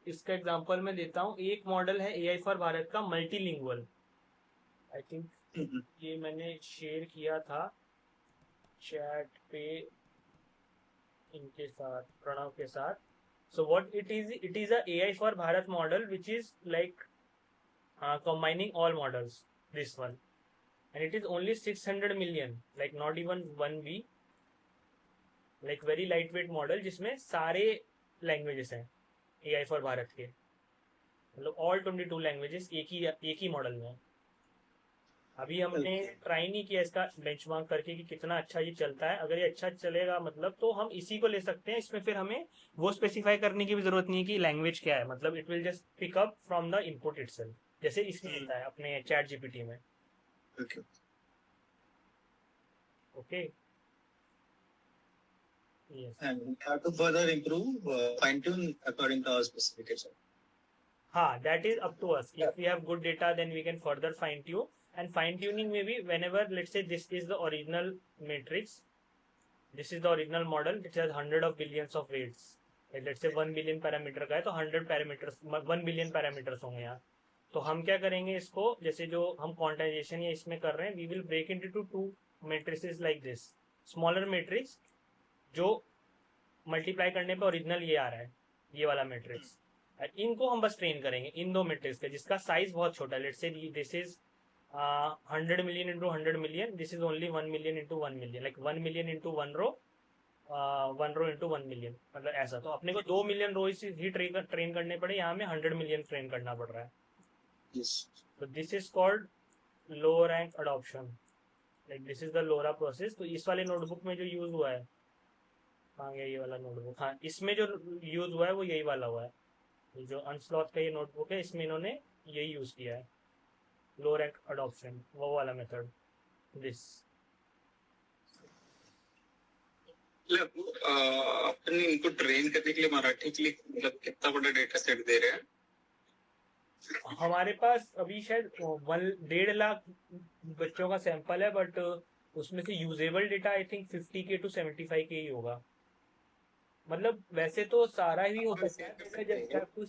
इसका एग्जांपल मैं देता हूँ. एक मॉडल है AI फॉर भारत का मल्टीलिंगुअल. आई थिंक ये मैंने शेयर किया था चैट पे इनके साथ, प्रणव के साथ. So what it is a AI for Bharat model which is like combining all models, this one, and it is only 600 million, like not even 1B, like very lightweight model जिसमें सारे languages हैं AI for Bharat के, मतलब all 22 languages एक ही model में. अभी हमने try नहीं किया इसका बेंचमार्क करके कि कितना अच्छा ये चलता है. अगर ये अच्छा चलेगा मतलब तो हम इसी को ले सकते हैं. इसमें फिर हमें वो स्पेसिफाई करने की भी जरूरत नहीं है कि लैंग्वेज क्या है, मतलब it will just pick up from the input itself, जैसे इसमें होता है अपने चैट जीपीटी में. Okay. Okay. Yes. And we have to further improve, fine tune according to our specification. हाँ, that is up to us. If we have good data, then we can further fine tune. And fine tuning may be whenever, let's say this is the original matrix, this is the original model, it has 100 of billions of weights. Let's say 1 billion parameter का है तो 100 parameters 1 billion parameters होंगे यहाँ. तो हम क्या करेंगे इसको, जैसे जो हम क्वांटाइजेशन या इसमें कर रहे हैं, we will break into 2 matrices like this. Smaller matrix जो मल्टीप्लाई करने पे ओरिजिनल ये आ रहा है, ये वाला मैट्रिक्स. इनको हम बस ट्रेन करेंगे इन दो मैट्रिक्स के जिसका साइज बहुत छोटा है. Let's say this is 100 million into 100 million, this is only 1 million into 1 million, like 1 million into 1 row, 1 row into 1 million, मतलब ऐसा. तो अपने को 2 मिलियन रो ही ट्रेन करने पड़े, यहाँ में 100 मिलियन ट्रेन करना पड़ रहा है. Yes. तो this is called low rank adoption, like this is the LoRA process. तो इस वाले नोटबुक में जो यूज हुआ है, हाँ ये वाला नोटबुक, हाँ इसमें जो यूज हुआ है वो यही वाला हुआ है. जो अनस्लॉथ का ये नोटबुक है इसमें इन्होंने यही यूज किया है, लो रैंक अडॉप्शन, वो वाला मेथड. दिस अपने इनको ट्रेन करने के लिए मराठी के लिए मतलब कितना बड़ा डेटा सेट दे रहे हैं? हमारे पास अभी शायद 1.5 लाख बच्चों का सैंपल है, बट उसमें से usable data I think 50K to 75K ही होगा. मतलब वैसे तो सारा ही हो सकता है, कुछ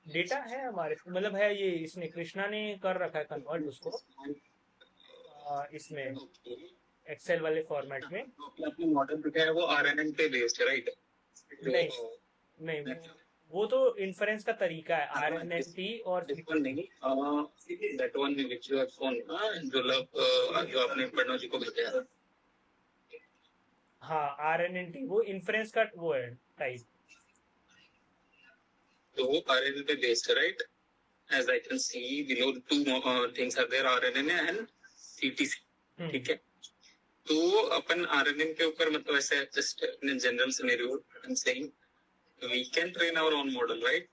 डेटा है हमारे, मतलब है ये इसने कृष्णा ने कर रखा है कन्वर्ट उसको इसमें एक्सेल वाले फॉर्मेट में. अपने मॉडल जो है वो RNN पे बेस्ड है, राइट? नहीं वो तो इन्फ्रेंस का तरीका है, RNNT और This one नहीं, that one which you have shown, जो आपने प्रणव जी को भेजा है. हाँ, RNNT वो इन्फ्रेंस का वो है टाइप. तो वो RNN पे based है, right? As I can see below, two things are there, RNN and CTC. ठीक है. तो अपन RNN के ऊपर मतलब ऐसे just in a general scenario I'm saying we can train our own model, right?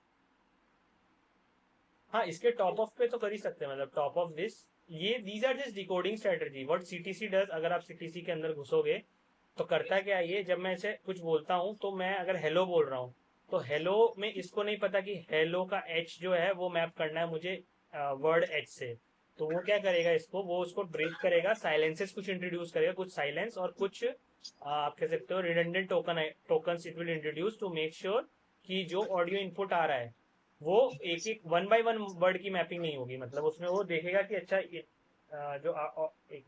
हाँ, इसके टॉप ऑफ पे तो कर ही सकते हैं, मतलब टॉप ऑफ दिस ये these are just decoding strategy what CTC does. अगर आप CTC के अंदर घुसोगे तो करता क्या है ये, जब मैं इसे कुछ बोलता हूँ तो मैं अगर हेलो बोल रहा हूँ तो हेलो में इसको नहीं पता कि हेलो का H जो है वो मैप करना है मुझे वर्ड H से. तो वो क्या करेगा, इसको वो उसको ब्रेक करेगा, साइलेंसेस कुछ इंट्रोड्यूस करेगा, कुछ साइलेंस और कुछ आप कह सकते हो redundant tokens it will introduce to make sure कि जो ऑडियो इनपुट आ रहा है वो एक एक 1 बाय 1 वर्ड की मैपिंग नहीं होगी. मतलब उसमें वो देखेगा कि अच्छा एक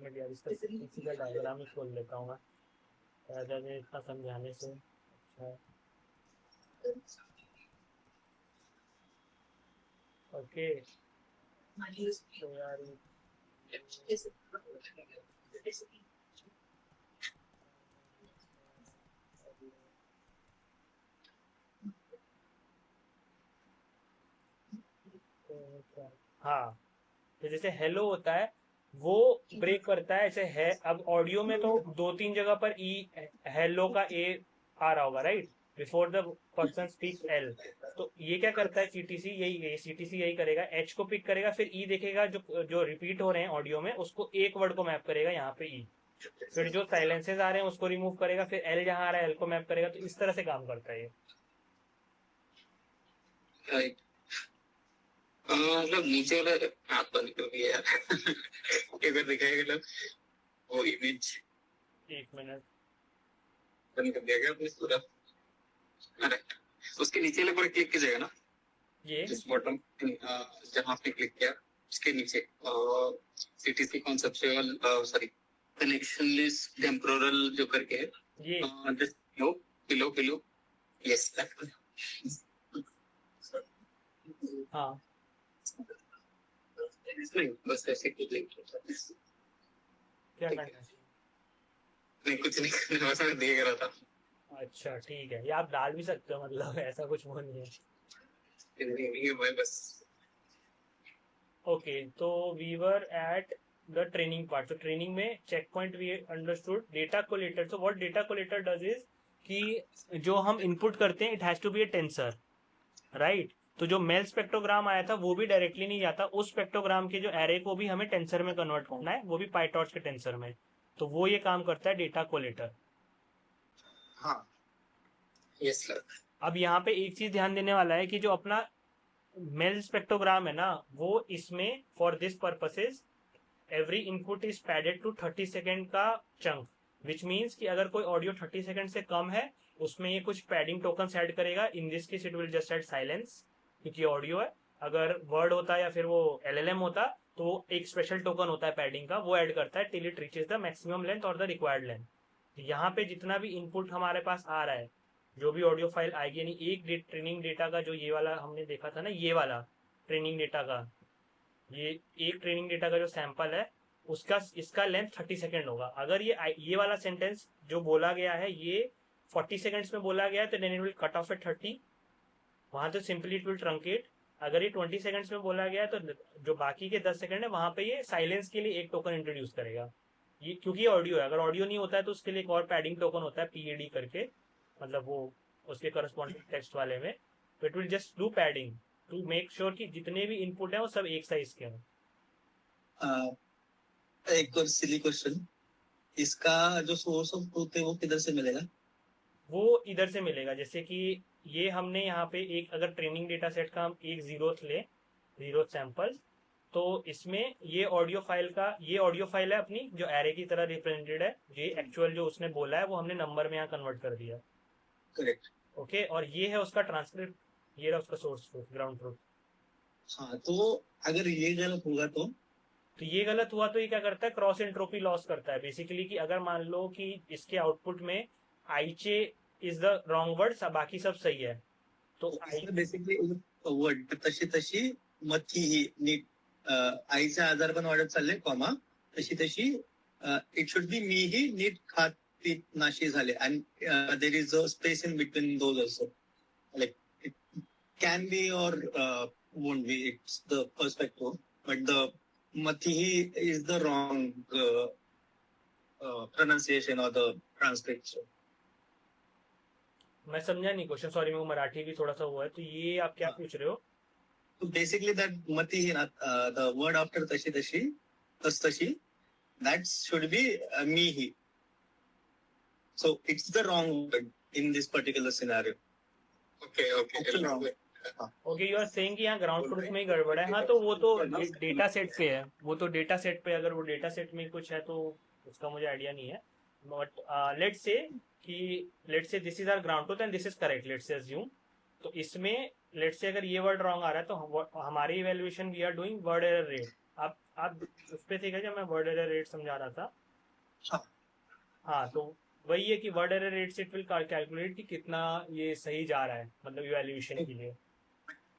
मिनट यार, इसका इसी का डायग्राम ही खोल लेता हूँ मैं इतना समझाने से. अच्छा ओके, तो यार हाँ, तो जैसे हेलो होता है वो ब्रेक करता है ऐसे है. अब ऑडियो में तो 2-3 जगह पर ई हेलो का ए आ रहा होगा, right, before the person speaks L. तो ये क्या करता है CTC, यही करेगा, एच को पिक करेगा, फिर ई देखेगा जो जो रिपीट हो रहे हैं ऑडियो में उसको एक वर्ड को मैप करेगा यहाँ पे ई, फिर जो साइलेंसेस आ रहे हैं उसको रिमूव करेगा, फिर एल जहाँ आ रहा है एल को मैप करेगा. तो इस तरह से काम करता है ये. Right. मतलब नीचे वाला हाथ बंद कर दिया यार. एक बार दिखाएगा मतलब वो इमेज एक मिनट, बंद कर दिया गया अपने पूरा. अरे उसके नीचे वाले पर क्लिक कीजिएगा ना, ये जिस बॉटम जहाँ आपने क्लिक किया उसके नीचे CTC conceptual sorry connectionless temporal जो करके है, ये बिलो यस. हाँ, नहीं बस ऐसे क्लिक क्या करना है? नहीं कुछ नहीं करना, बस मैं देख रहा था. अच्छा ठीक है, ये आप डाल भी सकते हो, मतलब ऐसा कुछ वो नहीं है. नहीं मैं बस ओके, तो we were at the training part. तो ट्रेनिंग में checkpoint we understood data collator. So what data collator does is कि जो हम इनपुट करते हैं it has to be a tensor, right. तो जो मेल स्पेक्ट्रोग्राम आया था वो भी डायरेक्टली नहीं जाता, उस स्पेक्ट्रोग्राम के जो एरे को भी हमें टेंसर में कन्वर्ट करना है, वो भी पाइटॉर्च के टेंसर में. तो वो ये काम करता है डेटा कोलेटर. हाँ यस सर. अब यहाँ पे एक चीज ध्यान देने वाला है कि जो अपना मेल स्पेक्ट्रोग्राम है ना, वो इसमें for this purposes every input is padded to 30 second का चंक, विच मीन्स कि अगर कोई ऑडियो 30 सेकेंड से कम है उसमें ये कुछ पैडिंग टोकन ऐड करेगा. In this case it will just add silence क्योंकि ऑडियो है. अगर वर्ड होता या फिर वो LLM होता तो एक स्पेशल टोकन होता है पैडिंग का, वो ऐड करता है till it reaches the maximum length और द रिक्वायर्ड लेंथ. यहाँ पे जितना भी इनपुट हमारे पास आ रहा है, जो भी ऑडियो फाइल आएगी, यानी एक ट्रेनिंग डेटा का जो ये वाला हमने देखा था ना, ये वाला ट्रेनिंग डेटा का, ये एक ट्रेनिंग डेटा का जो सैंपल है उसका इसका लेंथ 30 सेकेंड होगा. अगर ये वाला सेंटेंस जो बोला गया है ये 40 सेकेंड्स में बोला गया है तो then it will cut off at 30, वहां तो सिंपली इट विल ट्रंकेट. अगर ये 20 सेकेंड्स में बोला गया है तो जो बाकी के 10 सेकेंड है वहां पे ये साइलेंस के लिए एक टोकन इंट्रोड्यूस करेगा. ये क्योंकि ऑडियो है, अगर ऑडियो नहीं होता है तो उसके लिए एक और पैडिंग टोकन होता है PAD करके, मतलब वो उसके करस्पॉन्डिंग टेक्स्ट वाले में. तो it will just do padding to make sure कि जितने भी इनपुट है वो सब एक साइज के हों. एक और सिली क्वेश्चन, इसका जो सोर्स ऑफ ट्रूथ है वो किधर से मिलेगा? वो इधर से मिलेगा. जैसे कि ये हमने यहाँ पे एक अगर ट्रेनिंग डेटा सेट का हम एक जीरो सैंपल, तो इसमें ये ऑडियो फाइल है अपनी जो एरे की तरह रिप्रेजेंटेड है. ये एक्चुअल जो उसने बोला है वो हमने नंबर में यहाँ कन्वर्ट कर दिया. करेक्ट. ओके, और ये है उसका ट्रांसक्रिप्ट, ये रहा उसका सोर्स ट्रूथ, ग्राउंड ट्रूथ. हाँ, तो अगर ये गलत होगा तो ये गलत हुआ तो ये क्या करता है, क्रॉस एंट्रोपी लॉस करता है बेसिकली. कि अगर मान लो कि इसके आउटपुट में आईचे इज द रॉन्ग वर्ड, बाकी सब सही है, तो बेसिकली वर्ड तशी मथी ही नीट आईचे आजार पण वाढत चालले कॉमा तशी इट शुड बी मी ही नीट खात पीत नाशी झाले and there is a space in between those also like it can be or won't be it's the perspective but the मथी ही is the wrong pronunciation or the transcription. मैं समझा नहीं क्वेश्चन, सॉरी, मेरे को मराठी भी थोड़ा सा हुआ है, तो ये आप क्या पूछ रहे हो? So basically that mati hi na, the word after tashi, that should be me hi. So it's the wrong word in this particular scenario. Okay. Actually wrong. Okay, you are saying कि यहाँ ground truth में ही गड़बड़ है। हाँ, तो वो तो data set पे है, वो तो डेटा सेट पे, अगर वो डेटा सेट में कुछ है तो उसका मुझे आइडिया नहीं है। But let's say this is our ground truth and this is correct, let's say assume. तो इसमें लेट्स से अगर ये वर्ड रॉन्ग आ रहा है तो हमारी evaluation we are doing word error rate. आप उस पे थे क्या जब मैं वर्ड एरर रेट समझा रहा था? हाँ, तो वही है कि वर्ड एरर रेट से इट विल कैलकुलेट कि कितना ये सही जा रहा है, मतलब इवैल्यूएशन के लिए।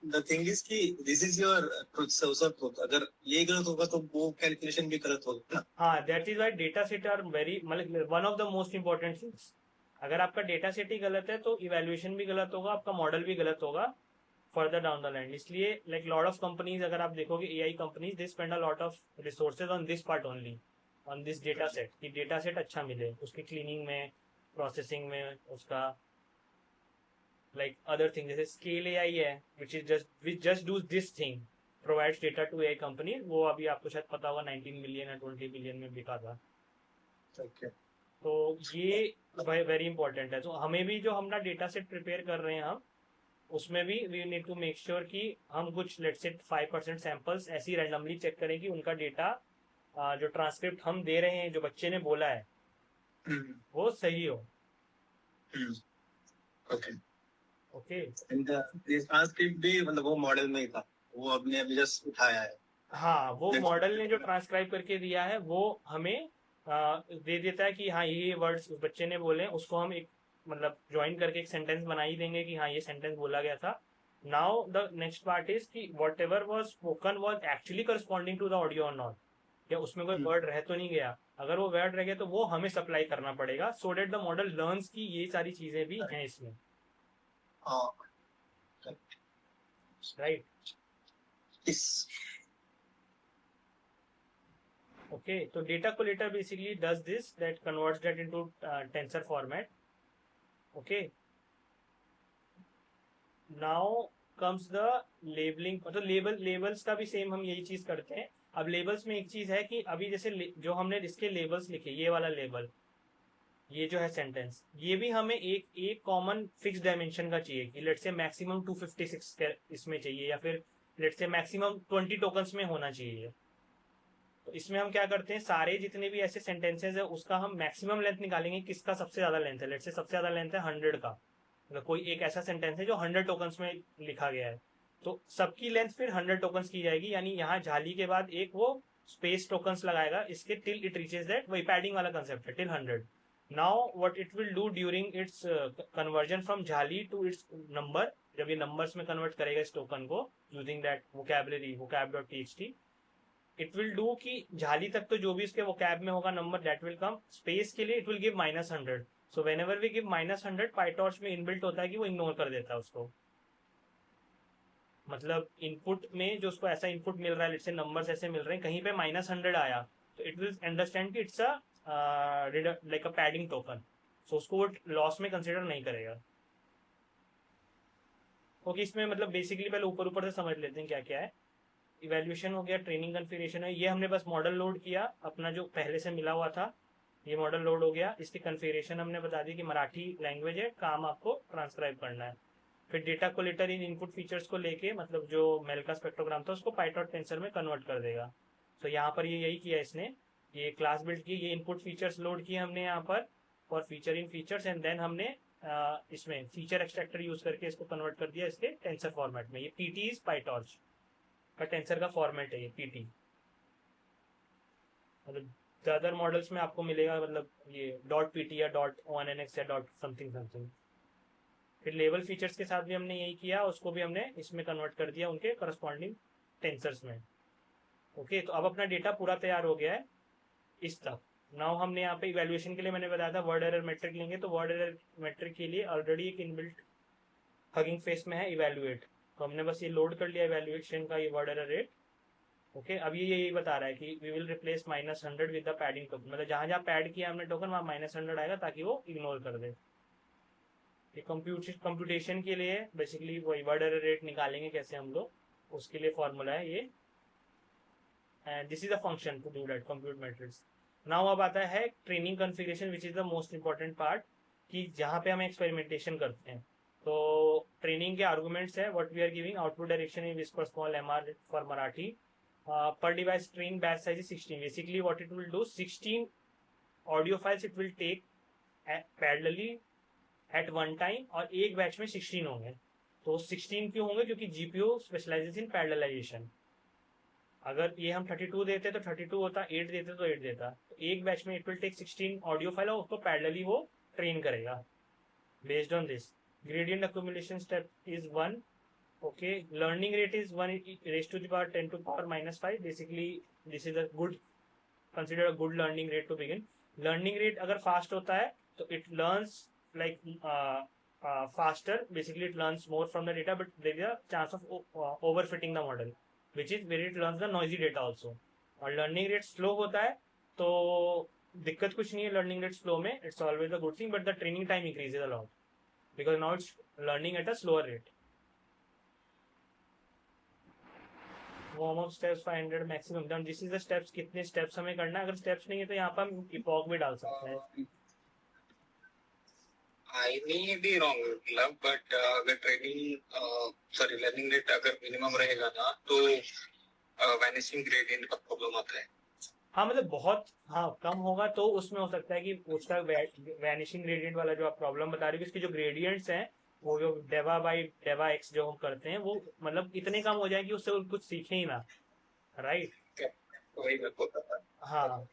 The thing is कि this is your truth, source of truth. अगर ये गलत होगा तो वो कैलकुलेशन भी गलत होगा ना। हाँ, that is why data set are very, मतलब one of the most important things. अगर आपका डेटा सेट ही गलत है तो इवैल्यूएशन भी गलत होगा, आपका मॉडल भी गलत होगा फर्दर डाउन द लाइन। इसलिए लाइक लॉट ऑफ कंपनीज, अगर आप देखोगे AI companies, they spend a lot of resources on this part only, on this data set, कि डेटा सेट अच्छा मिले, उसकी क्लीनिंग में, प्रोसेसिंग में, उसका लाइक अदर थिंग जैसे स्केल एआई है which just does this thing, provides data to AI company. वो अभी आपको शायद पता होगा 19 मिलियन या 20 मिलियन में बिका था। तो ये वेरी इंपॉर्टेंट है। तो हमें भी जो हम डेटा सेट प्रिपेयर कर रहे हैं हम, उसमें भी we need to make sure कि हम कुछ लेट्स से 5% सैंपल्स ऐसी रैंडमली चेक करें कि उनका डेटा जो ट्रांसक्रिप्ट हम दे रहे हैं, जो बच्चे ने बोला है, वो सही हो। ओके, ट्रांसक्रिप्ट भी मतलब वो मॉडल में ही था, वो अपने अभी जस्ट उठाया है। हाँ, वो मॉडल ने जो ट्रांसक्राइब करके दिया है वो हमें दे देता है कि हाँ ये वर्ड्स उस बच्चे ने बोले, उसको हम एक मतलब ज्वाइन करके एक सेंटेंस बना ही देंगे कि हाँ ये सेंटेंस बोला गया था। Now the next part is कि whatever was spoken was actually corresponding to the audio or not, या उसमें कोई वर्ड रह तो नहीं गया। अगर वो वर्ड रह गया तो वो हमें सप्लाई करना पड़ेगा, सो डेट द मॉडल लर्न्स की ये सारी चीजें भी हैं इसमें, right? Okay, so data collator basically does this, that converts that into tensor format. Okay, now comes the labeling। तो labels का भी सेम हम यही चीज करते हैं। अब लेबल्स में एक चीज है कि अभी जैसे जो हमने इसके लेबल्स लिखे, ये वाला लेबल, ये जो है सेंटेंस, ये भी हमें एक कॉमन फिक्स डायमेंशन का चाहिए कि लेट्स से मैक्सिमम 256 इसमें चाहिए, या फिर लेट्स से मैक्सिमम 20 टोकन्स में होना चाहिए। तो इसमें हम क्या करते हैं, सारे जितने भी ऐसे सेंटेंसेस है उसका हम मैक्सिमम लेंथ निकालेंगे, किसका सबसे ज्यादा लेंथ है। लेट्स से सबसे ज्यादा लेंथ है 100 का, मतलब कोई एक ऐसा सेंटेंस है जो 100 टोकन्स में लिखा गया है, तो सबकी लेंथ फिर 100 टोकन्स की जाएगी। यानी यहाँ झाली के बाद एक वो स्पेस टोकन्स लगाएगा इसके टिल इट रीचेज दैट, वही पैडिंग वाला कंसेप्ट है, till 100। Now what it will do during its conversion from झाली टू इट्स नंबर, जब ये नंबर्स में कन्वर्ट करेगा इस टोकन को using that vocabulary vocab.txt, it will do कि झाली तक तो जो भी उसके वोकैब में होगा number that will come, space के लिए it will give -100। So whenever we give -100, PyTorch में इनबिल्ट होता है कि वो इग्नोर कर देता है उसको। मतलब इनपुट में जो उसको ऐसा इनपुट मिल रहा है, जैसे नंबर्स ऐसे मिल रहे हैं, कहीं पे -100 आया तो इट विल अंडरस्टैंड कि it's like a padding token, so उसको वो लॉस में कंसिडर नहीं करेगा। ओके, इसमें मतलब बेसिकली पहले ऊपर से समझ लेते हैं क्या क्या है। इवैल्यूएशन हो गया, ट्रेनिंग कन्फिगरेशन है, ये हमने बस मॉडल लोड किया अपना जो पहले से मिला हुआ था, ये मॉडल लोड हो गया। इसकी कन्फिगरेशन हमने बता दी कि मराठी लैंग्वेज है, काम आपको ट्रांसक्राइब करना है। फिर डेटा कोलेटर इन इनपुट फीचर्स को लेके, मतलब जो मेल का स्पेक्ट्रोग्राम था उसको पाइटॉट टेंसर में कन्वर्ट कर देगा। तो यहाँ पर ये यही किया इसने, ये क्लास बिल्ड की, ये इनपुट फीचर्स लोड किए हमने यहाँ पर for feature in features, and then हमने इसमें फीचर एक्सट्रैक्टर यूज करके इसको कन्वर्ट कर दिया इसके टेंसर फॉर्मेट में। ये पीटी इज पाइटॉर्च का टेंसर का फॉर्मेट है, ये पीटी। मतलब ज्यादातर मॉडल्स में आपको मिलेगा मतलब ये .pt या .onNX या समथिंग। फिर लेवल फीचर्स के साथ भी हमने यही किया, उसको भी हमने इसमें कन्वर्ट कर दिया उनके करस्पॉन्डिंग टेंसर्स में। ओके, तो अब अपना डेटा पूरा तैयार हो गया है इस तक। नाउ हमने यहाँ पे इवैल्यूएशन के लिए मैंने बताया था वर्ड एरर मेट्रिक लेंगे, तो वर्ड एरर मेट्रिक के लिए ऑलरेडी एक इनबिल्ट हगिंग फेस में है इवैल्यूएट, तो हमने बस ये लोड कर लिया इवैल्यूएशन का ये वर्ड एरर रेट। ओके, अब ये यही बता रहा है कि we will replace -100 with the padding token, मतलब जहां जहां पैड किया हमने टोकन वहां -100 आएगा ताकि वो इग्नोर कर दे। ये कंप्यूटेशन के लिए बेसिकली वही वर्ड एरर रेट निकालेंगे कैसे हम लोग, उसके लिए फॉर्मूला है ये, and this is a function to do that compute matrix. Now अब आता है training configuration which is the most important part, कि जहाँ पे हम एक्सपेरिमेंटेशन करते हैं। तो ट्रेनिंग के आर्गुमेंट्स है what we are giving, output direction in Whisper small mr for Marathi, per device string batch size is 16. Basically what it will do, 16 audio files it will take parallelly at one time, और एक batch में 16 होंगे। तो 16 क्यों होंगे, क्योंकि GPU specialises इन पैरेललाइजेशन। अगर ये हम 32 देते तो 32 होता, 8 देते तो 8 देता, तो एक बैच में it will take 16 audio file और उसको पैरेलली वो ट्रेन करेगा। Based on this gradient accumulation step is 1. Okay, learning rate is 1 raised to the power 10 to power -5. Basically this is a good, consider a good learning rate to begin. Learning rate अगर fast होता है तो it learns like faster, basically it learns more from the data, but there is a chance of overfitting the model, which is where it learns the noisy data also. और learning rate slow होता है तो दिक्कत कुछ नहीं है learning rate slow में, it's always a good thing, but the training time increases a lot because now it's learning at a slower rate. warm up steps 500 maximum done. This is the steps, कितने steps हमें करना है, अगर steps नहीं है तो यहाँ पर हम epoch भी डाल सकते हैं। I may be wrong, love, but अगर ट्रेनिंग लर्निंग रेट अगर मिनिमम रहेगा ना तो वैनिशिंग ग्रेडियंट का प्रॉब्लम आता है। हाँ मतलब बहुत कम होगा तो उसमें हो सकता है कि उसका वैनिशिंग ग्रेडियंट वाला जो आप प्रॉब्लम बता रहे हो, इसके जो ग्रेडियंट्स हैं वो जो डेवा बाई डेवा एक्स जो हम करते हैं वो मतलब इतने कम हो जाए कि उससे कुछ सीखे ही ना, राइट? वही मेरे को पता है। हाँ,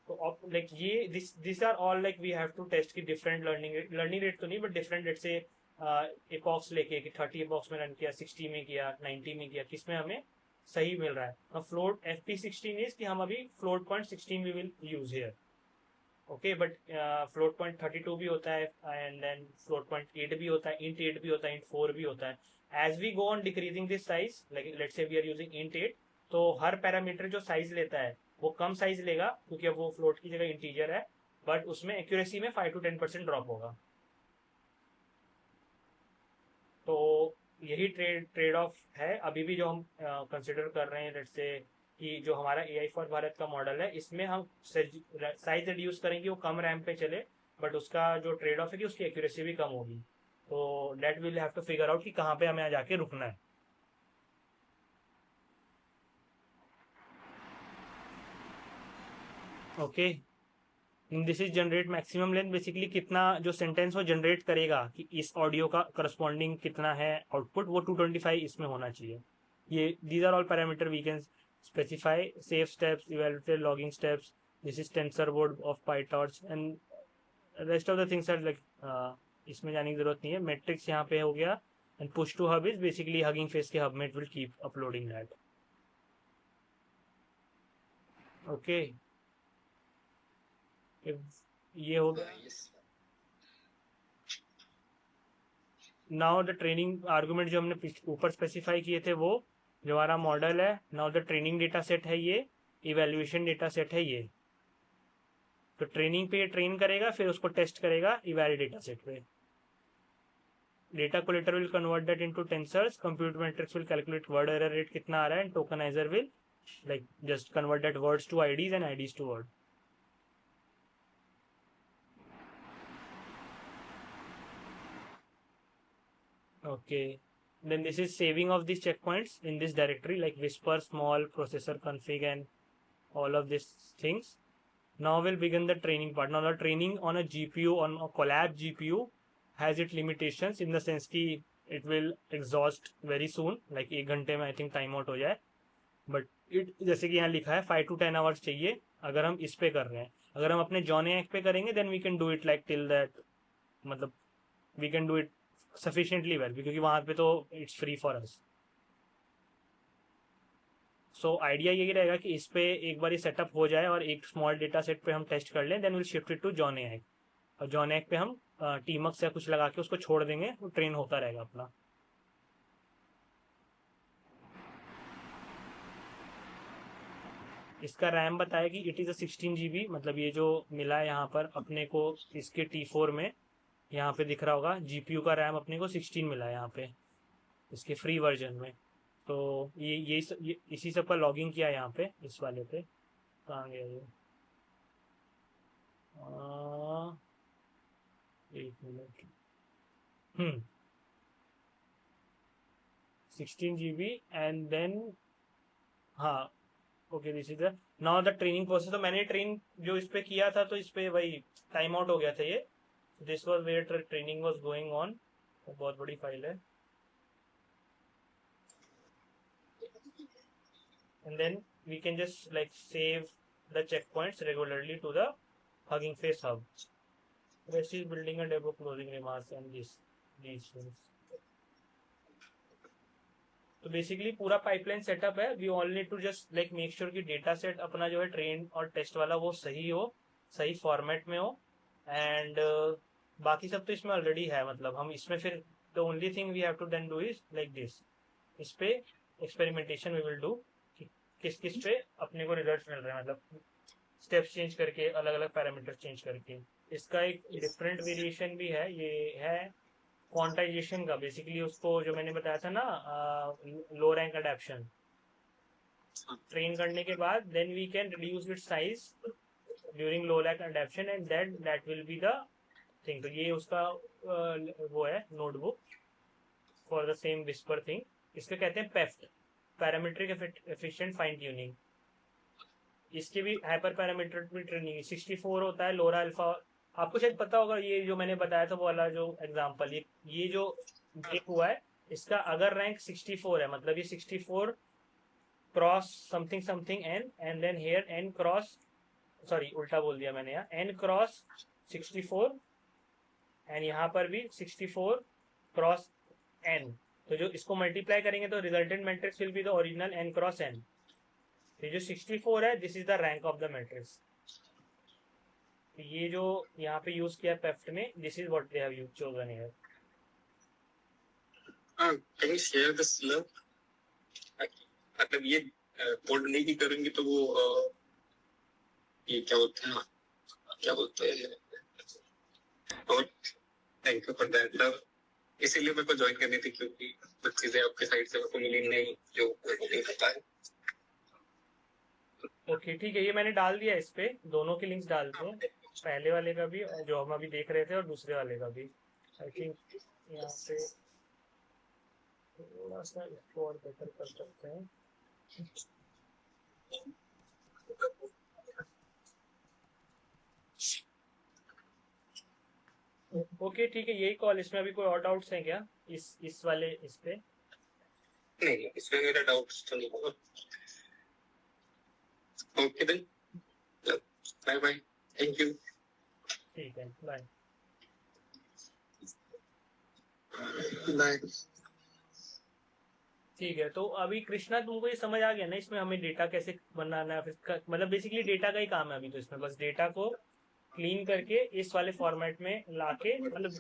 तो अब लाइक ये this are all like we have to test की डिफरेंट लर्निंग रेट तो नहीं बट डिफरेंट रेट से एपॉक्स लेके कि 30 एपॉक्स में रन किया, 60 में किया, 90 में किया, किसमें हमें सही मिल रहा है। अब फ्लोट FP16 इज कि हम अभी float point 16 we will use here, okay, but float point 32 भी होता है एंड देन फ्लोट पॉइंट 8 भी होता है, इंट 8 भी होता है, इंट 4 भी होता है। As we go on decreasing this size, like let's say we are using int 8, तो हर पैरामीटर जो साइज लेता है वो कम साइज लेगा क्योंकि अब वो फ्लोट की जगह इंटीजर है, बट उसमें एक्यूरेसी में 5 to 10% ड्रॉप होगा। तो यही ट्रेड ऑफ है अभी भी जो हम कंसिडर कर रहे हैं। लेट्स से कि जो हमारा AI फॉर भारत का मॉडल है इसमें हम साइज रिड्यूस करेंगे, वो कम रैम पे चले, बट उसका जो ट्रेड ऑफ है कि उसकी एक्यूरेसी भी कम होगी। तो that will have to figure out कि कहाँ पे हमें जाके रुकना है। Okay, this is generate maximum length, basically कितना जो सेंटेंस वो जनरेट करेगा कि इस ऑडियो का करस्पॉन्डिंग कितना है आउटपुट, वो 225 इसमें होना चाहिए। ये these are all parameter we can specify. Save steps, evaluate logging steps. This is tensor board of PyTorch and rest of the things are like इसमें जाने की जरूरत नहीं है। मेट्रिक्स यहाँ पे हो गया and push to hub is basically hugging face के hub में it will keep uploading that. Okay, ये हो गया। नाउ द ट्रेनिंग आर्गुमेंट जो हमने ऊपर स्पेसिफाई किए थे वो जो हमारा मॉडल है, now the training data set है ये, इवैल्यूएशन डेटा सेट है ये। तो ट्रेनिंग पे ये ट्रेन करेगा, फिर उसको टेस्ट करेगा इवैल डेटा सेट पे। Data collector will convert that into tensors, compute metrics will calculate word error rate कितना आ रहा है, and tokenizer will like just convert that words to IDs and IDs to word. Okay, then this is saving of these checkpoints in this directory like whisper, small, processor config and all of these things. Now we'll begin the training part. Now the training on a GPU, on a Colab GPU has its limitations in the sense कि it will exhaust very soon, like 1 घंटे में I think time out हो जाए, but it जैसे कि यहाँ लिखा है 5 to 10 hours चाहिए अगर हम इस पे कर रहे हैं। अगर हम अपने John AX पे करेंगे then we can do it like till that मतलब we can do it sufficiently well, क्योंकि वहाँ पे तो it's free for us. So idea यही रहेगा कि इस पे एक बार ये सेटअप हो जाए और एक स्मॉल डेटा सेट पे हम टेस्ट कर लें, then will shift it to John AI. और जॉन एआई पे हम टीमक्स या कुछ लगा के उसको छोड़ देंगे, वो ट्रेन होता रहेगा अपना. इसका रैम बताया कि इट इज़ अ 16 GB, मतलब ये जो मिला है यहाँ पर अपने को इसके T4 में, यहाँ पे दिख रहा होगा GPU का रैम अपने को 16 मिला है यहाँ पे इसके फ्री वर्जन में. तो ये इसी सब का लॉगिंग किया है यहाँ पे इस वाले पे. कहाँ गया ये? एक मिनट. 16 GB एंड देन, हाँ okay, this is the now the training process. तो मैंने ट्रेन जो इस पे किया था तो इस पे वही टाइम आउट हो गया था ये. This was where training was going on. बहुत बड़ी फाइल है. And then we can just like save the checkpoints regularly to the Hugging Face hub. Rest is building and debug closing remarks and these things. तो basically पूरा pipeline setup है. We all need to just like make sure कि data set अपना जो है train और test वाला वो सही हो, सही फॉर्मेट में हो. एंड बाकी सब तो इसमें ऑलरेडी है. मतलब हम इसमें फिर the only thing we have to then do is like this. इस पे एक्सपेरिमेंटेशन वी विल डू, किस किस पे अपने को रिजल्ट मिल रहे हैं, मतलब स्टेप्स चेंज करके, अलग अलग पैरामीटर चेंज करके. इसका एक डिफरेंट वेरिएशन भी है, ये है क्वांटाइजेशन का. बेसिकली उसको जो मैंने बताया था ना, लो रैंक अडेप्शन ट्रेन करने के बाद then we can reduce its size during low rank adaptation and that will be the thing. तो ये उसका वो है notebook for the same whisper thing. इसको कहते हैं PEFT, parametric efficient fine tuning. इसकी भी हाइपर पैरामीटर भी ट्रेनिंग 64 होता है. लोरा अल्फा आपको शायद पता होगा. ये जो मैंने बताया था वो वाला जो एग्जांपल, ये जो ब्रेक हुआ है इसका अगर रैंक 64 है, मतलब ये 64 cross something something N and then here N cross, sorry उल्टा बोल दिया मैंने, यहाँ एन क्रॉस 64 एंड यहाँ पर भी 64 क्रॉस एन. तो जो इसको मल्टीप्लाई करेंगे तो resultant matrix will be the original N cross N. ये जो 64 है this is the rank of the matrix. ये जो यहाँ पे यूज किया पेफ्ट में, this is what they have use chosen here. Can you share this link? मतलब ये कोड नहीं करेंगे तो वो ये क्या होता है, क्या बोलते हैं, और थैंक यू फॉर दैट. इसीलिए मेरे को ज्वाइन करनी थी क्योंकि कुछ चीजें आपके साइड से मेरे को मिली नहीं जो नहीं पता है. ओके ठीक है, ये मैंने डाल दिया इस पे. दोनों के लिंक्स डाल दिए, पहले वाले का भी जो हम अभी देख रहे थे और दूसरे वाले का भी. आई थिंक यहाँ पे थोड़ा सा इसको और बेटर कर सकते हैं. ओके ठीक है, यही कॉल. इसमें अभी कोई और डाउट्स हैं क्या इस वाले इस पे? नहीं, इसमें मेरा डाउट्स तो नहीं होगा. Okay then, bye bye, thank you. ठीक है, बाय बाय. ठीक है. तो अभी कृष्णा तुमको ये समझ आ गया ना इसमें हमें डेटा कैसे बनाना है? फिर मतलब बेसिकली डेटा का ही काम है अभी तो इसमें. बस डेटा को क्लीन करके इस वाले फॉर्मेट में लाके, मतलब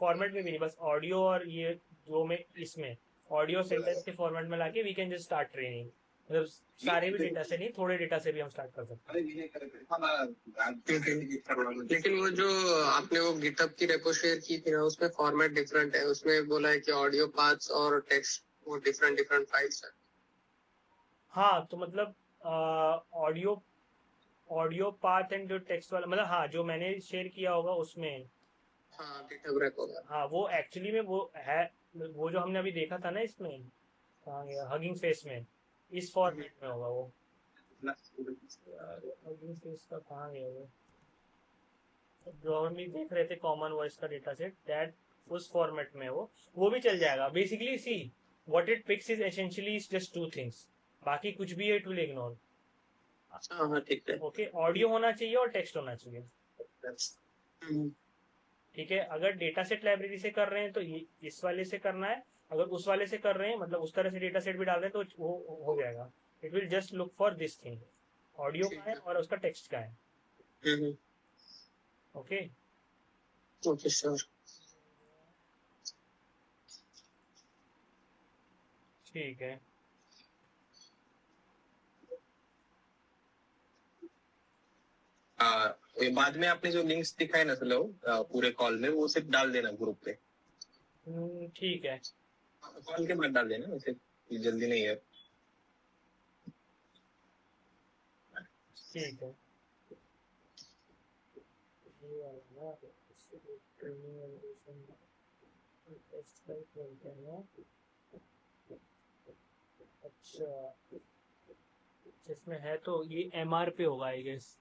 फॉर्मेट में भी नहीं, बस ऑडियो और ये जो में इसमें ऑडियो सेंटेंस के फॉर्मेट में लाके we can just start training. मतलब सारे भी डेटा से नहीं, थोड़े डेटा से भी हम स्टार्ट कर सकते हैं. लेकिन वो जो आपने वो गिटहब की रेपो शेयर की थी ना, उसमें फॉर्मेट डिफरेंट है. उसमें बोला है कि ऑडियो पार्ट्स और टेक्स्ट वो डिफरेंट फाइल्स है. हाँ तो मतलब ऑडियो पाथ एंड जो टेक्स्ट वाला, मतलब हाँ जो मैंने शेयर किया होगा उसमें, हाँ गिटहब रेपो में. हाँ वो एक्चुअली में वो है, वो जो हमने अभी देखा था ना इसमें, कहाँ गया, हगिंग फेस में, इस फॉर्मेट में होगा वो. हगिंग फेस का कहाँ गया वो, जो हम भी देख रहे थे कॉमन वॉइस का डेटा सेट, दैट उस फॉर्मेट में वो भी चल जाएगा. Basically see what it picks is essentially is just two things, बाकी कुछ भी है इट विल इग्नोर. हाँ ठीक है. ओके, ऑडियो होना चाहिए और टेक्स्ट होना चाहिए. ठीक है, अगर डेटा सेट लाइब्रेरी से कर रहे हैं तो इस वाले से करना है, अगर उस वाले से कर रहे हैं मतलब उस तरह से डेटा सेट भी डाल रहे हैं तो वो हो जाएगा. It will just look for this thing, audio का है और उसका टेक्स्ट का है. Okay okay sir. ठीक है. ये बाद में आपने जो लिंक्स दिखाए ना सर पूरे कॉल में, वो सिर्फ डाल देना ग्रुप पे. ठीक है. कॉल के बाद डाल देना, वैसे जल्दी नहीं है. ठीक है. ये वाला ना, ट्रेनिंग एजुकेशन टेस्ट का बोलते हैं ना. अच्छा, जिसमें है तो ये MR पे होगा आई गेस.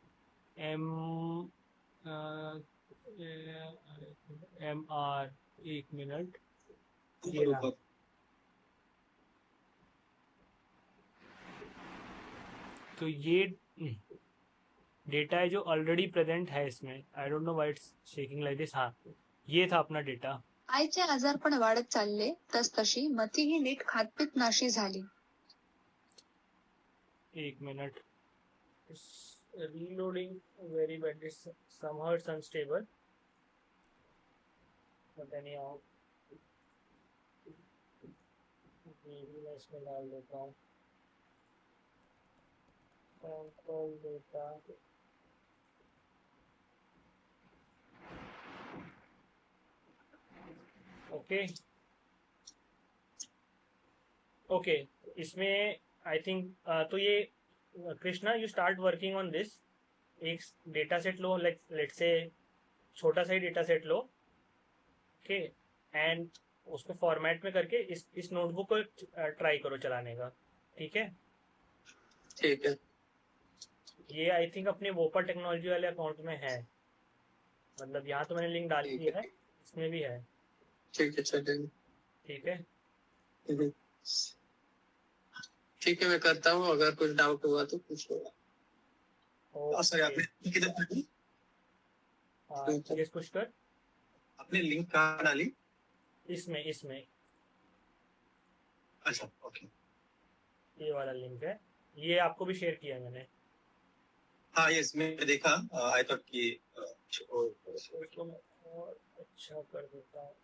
MR, एक मिनट. ये रहा. तो ये डेटा है जो ऑलरेडी प्रेजेंट है इसमें. I don't know why it's shaking like this. हाँ, ये था अपना डेटा. आईचे आजारपण वाढत चालले तसतशी मतीही नीट खातपीत नाशी झाली. एक minute. Reloading very bad. Somehow it's unstable. But anyhow, maybe मैं इसमें डाल देता हूँ. Sample data. Okay. Okay. इसमें I think तो ये Krishna, you start working on this. एक डेटा सेट लो, लाइक लेट से छोटा सा ही डेटा सेट लो. ओके, एंड उसको फॉर्मेट में करके इस नोटबुक को ट्राई करो चलाने का. ठीक है. ठीक है. ये आई थिंक अपने वोपर टेक्नोलॉजी वाले अकाउंट में है. मतलब यहाँ तो मैंने लिंक डाल दी है, इसमें भी है. ठीक है चलेगा. ठीक है. ठीक है, मैं करता हूँ. अगर कुछ डाउट हुआ तो पूछ लो. सर आपने किधर डाली? यस पुष्कर, आपने लिंक कहाँ डाली? इसमें अच्छा ओके. ये वाला लिंक है. ये आपको भी शेयर किया मैंने. हाँ यस, मैं देखा. आई थॉट कि इसको मैं और अच्छा कर देता हूँ.